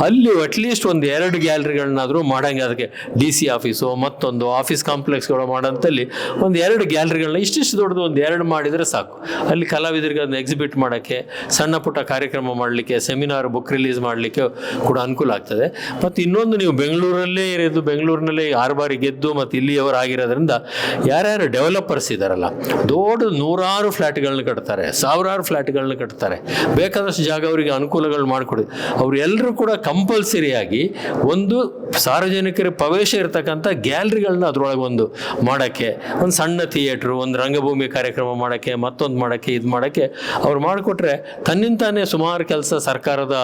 ಅಲ್ಲಿ ಅಟ್ಲೀಸ್ಟ್ ಒಂದು 2 ಗ್ಯಾಲರಿಗಳನ್ನಾದರೂ ಮಾಡಂಗೆ, ಅದಕ್ಕೆ DC ಆಫೀಸು ಮತ್ತೊಂದು ಆಫೀಸ್ ಕಾಂಪ್ಲೆಕ್ಸ್ಗಳು ಮಾಡೋಂಥಲ್ಲಿ ಒಂದು 2 ಗ್ಯಾಲರಿಗಳನ್ನ ಇಷ್ಟಿಷ್ಟು ದೊಡ್ಡದು ಒಂದು 2 ಮಾಡಿದರೆ ಸಾಕು. ಅಲ್ಲಿ ಕಲಾವಿದರಿಗೆ ಅದನ್ನ ಎಕ್ಸಿಬಿಟ್ ಮಾಡೋಕ್ಕೆ, ಸಣ್ಣ ಪುಟ್ಟ ಕಾರ್ಯಕ್ರಮ ಮಾಡಲಿಕ್ಕೆ, ಸೆಮಿನಾರ್ ಬುಕ್ ರಿಲೀಸ್ ಮಾಡಲಿಕ್ಕೆ ಕೂಡ ಅನುಕೂಲ ಆಗ್ತದೆ. ಮತ್ತು ಇನ್ನೊಂದು, ನೀವು ಬೆಂಗಳೂರಲ್ಲೇ ಇರೋದು, ಬೆಂಗಳೂರಿನಲ್ಲೇ 6 ಬಾರಿ ಗೆದ್ದು ಮತ್ತು ಇಲ್ಲಿಯವರು ಆಗಿರೋದ್ರಿಂದ ಯಾರ್ಯಾರು ಡೆವಲಪರ್ಸ್ ಇದ್ದಾರಲ್ಲ, ದೊಡ್ಡ 100 ಫ್ಲ್ಯಾಟ್ಗಳನ್ನ ಕಟ್ತಾರೆ, 1000 ಫ್ಲ್ಯಾಟ್ಗಳನ್ನ ಕಟ್ತಾರೆ, ಬೇಕಾದಷ್ಟು ಜಾಗ ಅವರಿಗೆ ಅನುಕೂಲಗಳು ಮಾಡಿಕೊಡಿ. ಅವರು ಎಲ್ಲರೂ ಕೂಡ ಕಂಪಲ್ಸರಿಯಾಗಿ ಒಂದು ಸಾರ್ವಜನಿಕರ ಪ್ರವೇಶ ಇರತಕ್ಕಂಥ ಗ್ಯಾಲರಿಗಳನ್ನ ಅದರೊಳಗೆ ಒಂದು ಮಾಡೋಕ್ಕೆ, ಒಂದು ಸಣ್ಣ ಥಿಯೇಟ್ರು, ಒಂದು ರಂಗಭೂಮಿ ಕಾರ್ಯಕ್ರಮ ಮಾಡೋಕ್ಕೆ, ಮತ್ತೊಂದು ಮಾಡೋಕ್ಕೆ, ಇದು ಮಾಡೋಕ್ಕೆ ಅವ್ರು ಮಾಡಿಕೊಟ್ರೆ ತನ್ನಿಂತಾನೇ ಸುಮಾರು ಕೆಲಸ ಸರ್ಕಾರದ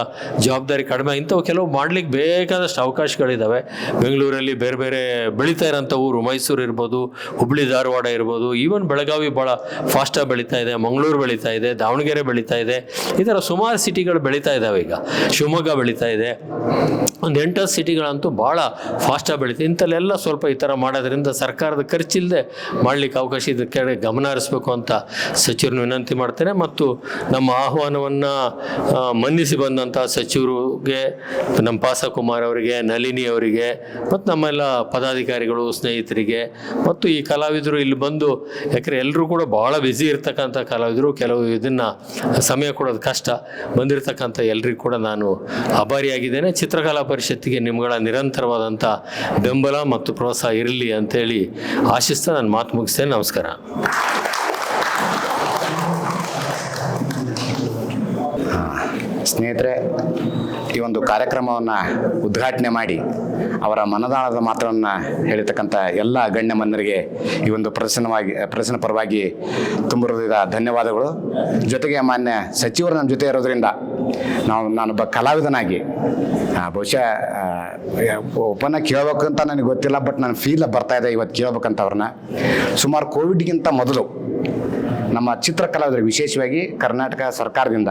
ಜವಾಬ್ದಾರಿ ಕಡಿಮೆ. ಇಂಥವು ಕೆಲವು ಮಾಡಲಿಕ್ಕೆ ಬೇಕಾದಷ್ಟು ಅವಕಾಶಗಳಿದ್ದಾವೆ. ಬೆಂಗಳೂರಲ್ಲಿ ಬೇರೆ ಬೇರೆ ಬೆಳೀತಾ ಇರೋಂಥ ಊರು, ಮೈಸೂರು ಇರ್ಬೋದು, ಹುಬ್ಳಿ ಧಾರವಾಡ ಇರ್ಬೋದು, ಈವನ್ ಬೆಳಗಾವಿ ಭಾಳ ಫಾಸ್ಟಾಗಿ ಬೆಳೀತಾ ಇದೆ, ಮಂಗಳೂರು ಬೆಳೀತಾ ಇದೆ, ದಾವಣಗೆರೆ ಬೆಳೀತಾ ಇದೆ, ಈ ಥರ ಸುಮಾರು ಸಿಟಿಗಳು ಬೆಳೀತಾ ಇದ್ದಾವೆ. ಈಗ ಶಿವಮೊಗ್ಗ ಬೆಳೀತಾ ಇದೆ, ಒಂದು 8 ಸಿಟಿಗಳಂತೂ ಭಾಳ ಫಾಸ್ಟಾಗಿ ಬೆಳೀತಾ. ಇಂಥಲ್ಲೆಲ್ಲ ಸ್ವಲ್ಪ ಈ ಥರ ಮಾಡೋದ್ರಿಂದ ಸರ್ಕಾರದ ಖರ್ಚಿಲ್ಲದೆ ಮಾಡಲಿಕ್ಕೆ ಅವಕಾಶ ಇದಕ್ಕೆ ಗಮನ ಹರಿಸ್ಬೇಕು ಅಂತ ಸಚಿವರನ್ನು ವಿನಂತಿ ಮಾಡ್ತೇನೆ. ಮತ್ತು ನಮ್ಮ ಆಹ್ವಾನವನ್ನು ಮನ್ನಿಸಿ ಬಂದಂಥ ಸಚಿವರಿಗೆ, ನಮ್ಮ ಪಾಸಕುಮಾರ್ ಅವರಿಗೆ, ನಳಿನಿ ಅವರಿಗೆ, ಮತ್ತು ನಮ್ಮೆಲ್ಲ ಪದಾಧಿಕಾರಿಗಳು, ಸ್ನೇಹಿತರಿಗೆ, ಮತ್ತು ಈ ಕಲಾವಿದರು ಇಲ್ಲಿ ಬಂದು, ಯಾಕಂದರೆ ಎಲ್ಲರೂ ಕೂಡ ಭಾಳ ಬ್ಯುಸಿ ಇರ್ತಕ್ಕಂಥ ಕಲಾವಿದರು, ಕೆಲವು ಇದನ್ನು ಸಮಯ ಕೊಡೋದು ಕಷ್ಟ, ಬಂದಿರತಕ್ಕಂಥ ಎಲ್ರಿಗೂ ಕೂಡ ನಾನು ಆಭಾರಿಯಾಗಿದ್ದೇನೆ. ಚಿತ್ರಕಲಾ ಪರಿಷತ್ತಿಗೆ ನಿಮ್ಮಗಳ ನಿರಂತರವಾದಂಥ ಬೆಂಬಲ ಮತ್ತು ಪ್ರೋತ್ಸಾಹ ಇರಲಿ ಅಂತೇಳಿ ಆಶಿಸ್ತಾ ನಾನು ಮಾತು ಮುಗಿಸ್ತೇನೆ. ನಮಸ್ಕಾರ. ಸ್ನೇಹಿತರೆ, ಈ ಒಂದು ಕಾರ್ಯಕ್ರಮವನ್ನು ಉದ್ಘಾಟನೆ ಮಾಡಿ ಅವರ ಮನದಾಳದ ಮಾತನ್ನು ಹೇಳಿರ್ತಕ್ಕಂಥ ಎಲ್ಲ ಗಣ್ಯಮನ್ನರಿಗೆ ಈ ಒಂದು ಪ್ರದರ್ಶನ ಪರವಾಗಿ ತುಂಬ ಹೃದಯದ ಧನ್ಯವಾದಗಳು. ಜೊತೆಗೆ ಮಾನ್ಯ ಸಚಿವರು ನಮ್ಮ ಜೊತೆ ಇರೋದ್ರಿಂದ ನಾನೊಬ್ಬ ಕಲಾವಿದನಾಗಿ ಬಹುಶಃ ಒಪ್ಪನ್ನ ಕೇಳಬೇಕಂತ ನನಗೆ ಗೊತ್ತಿಲ್ಲ, ಬಟ್ ನನ್ನ ಫೀಲ್ ಬರ್ತಾಯಿದೆ ಇವತ್ತು ಕೇಳಬೇಕಂತ ಅವ್ರನ್ನ. ಸುಮಾರು ಕೋವಿಡ್ಗಿಂತ ಮೊದಲು ನಮ್ಮ ಚಿತ್ರಕಲಾವಿದರಿಗೆ, ವಿಶೇಷವಾಗಿ ಕರ್ನಾಟಕ ಸರ್ಕಾರದಿಂದ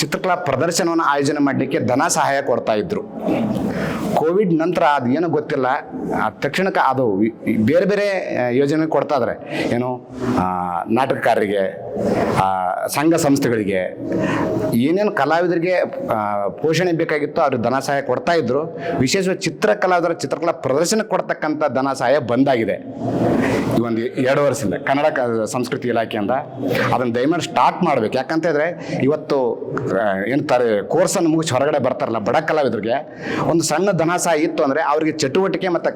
ಚಿತ್ರಕಲಾ ಪ್ರದರ್ಶನವನ್ನು ಆಯೋಜನೆ ಮಾಡಲಿಕ್ಕೆ ಧನ ಸಹಾಯ ಕೊಡ್ತಾ ಇದ್ರು. ಕೋವಿಡ್ ನಂತರ ಅದು ಏನೋ ಗೊತ್ತಿಲ್ಲ ತಕ್ಷಣಕ್ಕೆ ಅದು ಬೇರೆ ಬೇರೆ ಯೋಜನೆ ಕೊಡ್ತಾ ಇದ್ದಾರೆ. ಏನು ನಾಟಕಕಾರರಿಗೆ, ಸಂಘ ಸಂಸ್ಥೆಗಳಿಗೆ, ಏನೇನು ಕಲಾವಿದರಿಗೆ ಪೋಷಣೆ ಬೇಕಾಗಿತ್ತು ಅವ್ರಿಗೆ ಧನ ಸಹಾಯ ಕೊಡ್ತಾ ಇದ್ರು. ವಿಶೇಷವಾಗಿ ಚಿತ್ರಕಲಾ ಪ್ರದರ್ಶನ ಕೊಡ್ತಕ್ಕಂಥ ಧನ ಸಹಾಯ ಬಂದಾಗಿದೆ ಈ ಒಂದು 2 ವರ್ಷದಿಂದ ಕನ್ನಡ ಸಂಸ್ಕೃತಿ ಇಲಾಖೆಯಿಂದ. ಅದನ್ನು ದಯಮಾಡಿ ಸ್ಟಾರ್ಟ್ ಮಾಡ್ಬೇಕು. ಯಾಕಂತಂದರೆ ಇವತ್ತು ಏನಂತಾರೆ ಕೋರ್ಸನ್ನು ಮುಗಿಸಿ ಹೊರಗಡೆ ಬರ್ತಾರಲ್ಲ ಬಡ ಕಲಾವಿದರಿಗೆ ಒಂದು ಸಣ್ಣ ಧನ ಸಹಾಯ ಇತ್ತು ಅಂದರೆ ಅವರಿಗೆ ಚಟುವಟಿಕೆ ಮತ್ತು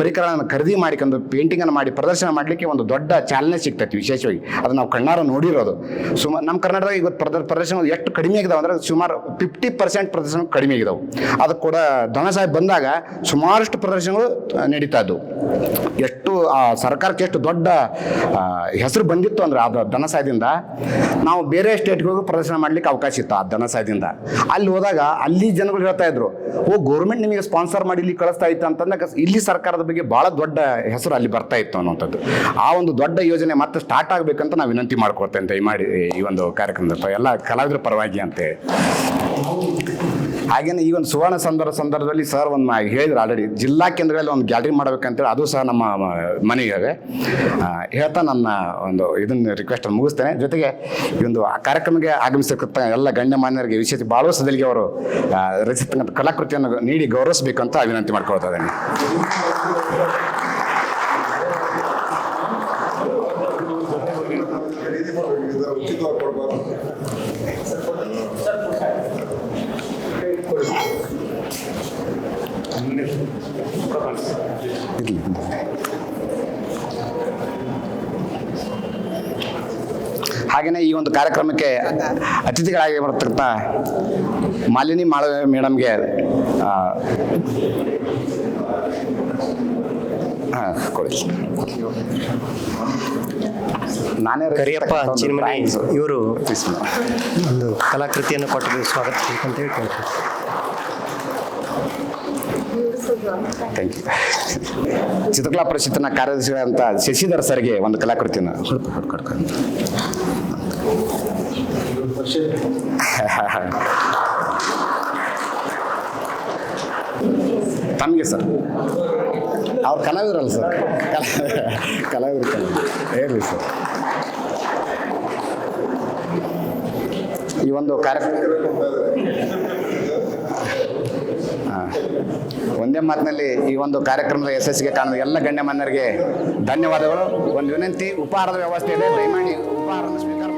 ಪರಿಕರಗಳನ್ನು ಖರೀದಿ ಮಾಡಿಕೊಂಡು ಪೇಂಟಿಂಗನ್ನು ಮಾಡಿ ಪ್ರದರ್ಶನ ಮಾಡಲಿಕ್ಕೆ ಒಂದು ದೊಡ್ಡ ಚಾಲನೆ ಸಿಗ್ತೈತಿ. ವಿಶೇಷವಾಗಿ ಅದು ನಾವು ಕಣ್ಣಾರ ನೋಡಿರೋದು. ನಮ್ಮ ಕರ್ನಾಟಕದಾಗ ಇವತ್ತು ಪ್ರದರ್ಶನ ಎಷ್ಟು ಕಡಿಮೆ ಆಗಿದಾವೆ ಅಂದರೆ ಸುಮಾರು 50% ಪ್ರದರ್ಶನ ಕಡಿಮೆ ಆಗಿದಾವೆ. ಅದು ಕೂಡ ಧನ ಸಹಾಯ ಬಂದಾಗ ಸುಮಾರಷ್ಟು ಪ್ರದರ್ಶನಗಳು ನಡೀತಾ ಇದ್ದವು. ಎಷ್ಟು ಸರ್ಕಾರಕ್ಕೆ ಎಷ್ಟು ದೊಡ್ಡ ಹೆಸರು ಬಂದಿತ್ತು ಅಂದರೆ ಅದು ಧನ ಸಹಾಯದಿಂದ ನಾವು ಬೇರೆ ಸ್ಟೇಟ್ಗೆ ಹೋಗಿ ಪ್ರದರ್ಶನ ಮಾಡಲಿಕ್ಕೆ ಅವಕಾಶ ಇತ್ತು ಆ ಧನ ಸಹಾಯದಿಂದ. ಅಲ್ಲಿ ಹೋದಾಗ ಅಲ್ಲಿ ಜನಗಳು ಹೇಳ್ತಾ ಇದ್ರು, ಗೌರ್ಮೆಂಟ್ ನಿಮಗೆ ಸ್ಪಾನ್ಸರ್ ಮಾಡಿ ಇಲ್ಲಿ ಕಳಿಸ್ತಾ ಇತ್ತು ಅಂತಂದಾಗ ಇಲ್ಲಿ ಸರ್ಕಾರದ ಬಗ್ಗೆ ಭಾಳ ದೊಡ್ಡ ಹೆಸರು ಅಲ್ಲಿ ಬರ್ತಾ ಇತ್ತು ಅನ್ನುವಂಥದ್ದು. ಆ ಒಂದು ದೊಡ್ಡ ಯೋಜನೆ ಮತ್ತೆ ಸ್ಟಾರ್ಟ್ ಆಗಬೇಕಂತ ನಾವು ವಿನಂತಿ ಮಾಡ್ಕೊಳ್ತೇವೆ ಅಂತ ಮಾಡಿ ಈ ಒಂದು ಕಾರ್ಯಕ್ರಮದ ಎಲ್ಲ ಕಲಾವಿದರ ಪರವಾಗಿ ಅಂತೇಳಿ. ಹಾಗೇನೆ ಈ ಒಂದು ಸುವರ್ಣ ಸಂದರ್ಭದಲ್ಲಿ ಸರ್ ಒಂದು ಹೇಳಿದ್ರು ಆಲ್ರೆಡಿ ಜಿಲ್ಲಾ ಕೇಂದ್ರಗಳಲ್ಲಿ ಒಂದು ಗ್ಯಾಲರಿ ಮಾಡಬೇಕಂತೇಳಿ, ಅದು ಸಹ ನಮ್ಮ ಮನೆಗೆ ಹೇಳ್ತಾ ನನ್ನ ಒಂದು ಇದನ್ನು ರಿಕ್ವೆಸ್ಟ್ ಮುಗಿಸ್ತೇನೆ. ಜೊತೆಗೆ ಈ ಒಂದು ಕಾರ್ಯಕ್ರಮಕ್ಕೆ ಆಗಮಿಸಿರ್ತಕ್ಕ ಎಲ್ಲ ಗಣ್ಯಮಾನ್ಯರಿಗೆ, ವಿಶೇಷ ಬಾಳು ಸದಲಿಗೆ ಅವರು ರಚಿಸ್ತಕ್ಕಂಥ ಕಲಾಕೃತಿಯನ್ನು ನೀಡಿ ಗೌರವಿಸಬೇಕಂತ ವಿನಂತಿ ಮಾಡ್ಕೊಳ್ತಾ ಇದ್ದೇನೆ. ಹಾಗೆಯೇ ಈ ಒಂದು ಕಾರ್ಯಕ್ರಮಕ್ಕೆ ಅತಿಥಿಗಳಾಗಿ ಬರ್ತಕ್ಕಂಥ ಮಾಲಿನಿ ಮಾಳವೆ ಮೇಡಮ್ಗೆ ಕೊಡಿ. ನಾನೇ ಕರಿಯಪ್ಪ ಚಿನ್ಮನಿ ಇವರು ಒಂದು ಕಲಾಕೃತಿಯನ್ನು ಕೊಟ್ಟು ಸ್ವಾಗತ ಅಂತ ಹೇಳಿ ಕೇಳ್ತೀನಿ. Thank you. ಚಿತ್ರಕಲಾ ಪರಿಷತ್ತಿನ ಕಾರ್ಯದರ್ಶಿಗಳಂತ ಶಶಿಧರ್ ಸರ್ಗೆ ಒಂದು ಕಲಾಕೃತಿಯನ್ನು ತಮಗೆ ಸರ್. ಅವ್ರು ಕಲಾವಿದರಲ್ಲ ಸರ್, ಕಲಾವಿದರು ಹೇಳಿ ಸರ್. ಈ ಒಂದು ಕಾರ್ಯಕ್ರಮ ಒಂದೇ ಮಾತಿನಲ್ಲಿ ಈ ಒಂದು ಕಾರ್ಯಕ್ರಮದ ಯಶಸ್ಸಿಗೆ ಕಾಣದ ಎಲ್ಲ ಗಣ್ಯಮಾನ್ಯರಿಗೆ ಧನ್ಯವಾದಗಳು. ಒಂದು ವಿನಂತಿ, ಉಪಹಾರದ ವ್ಯವಸ್ಥೆ ಇದೆ, ದಯಮಾಡಿ ಉಪಹಾರವನ್ನು ಸ್ವೀಕಾರ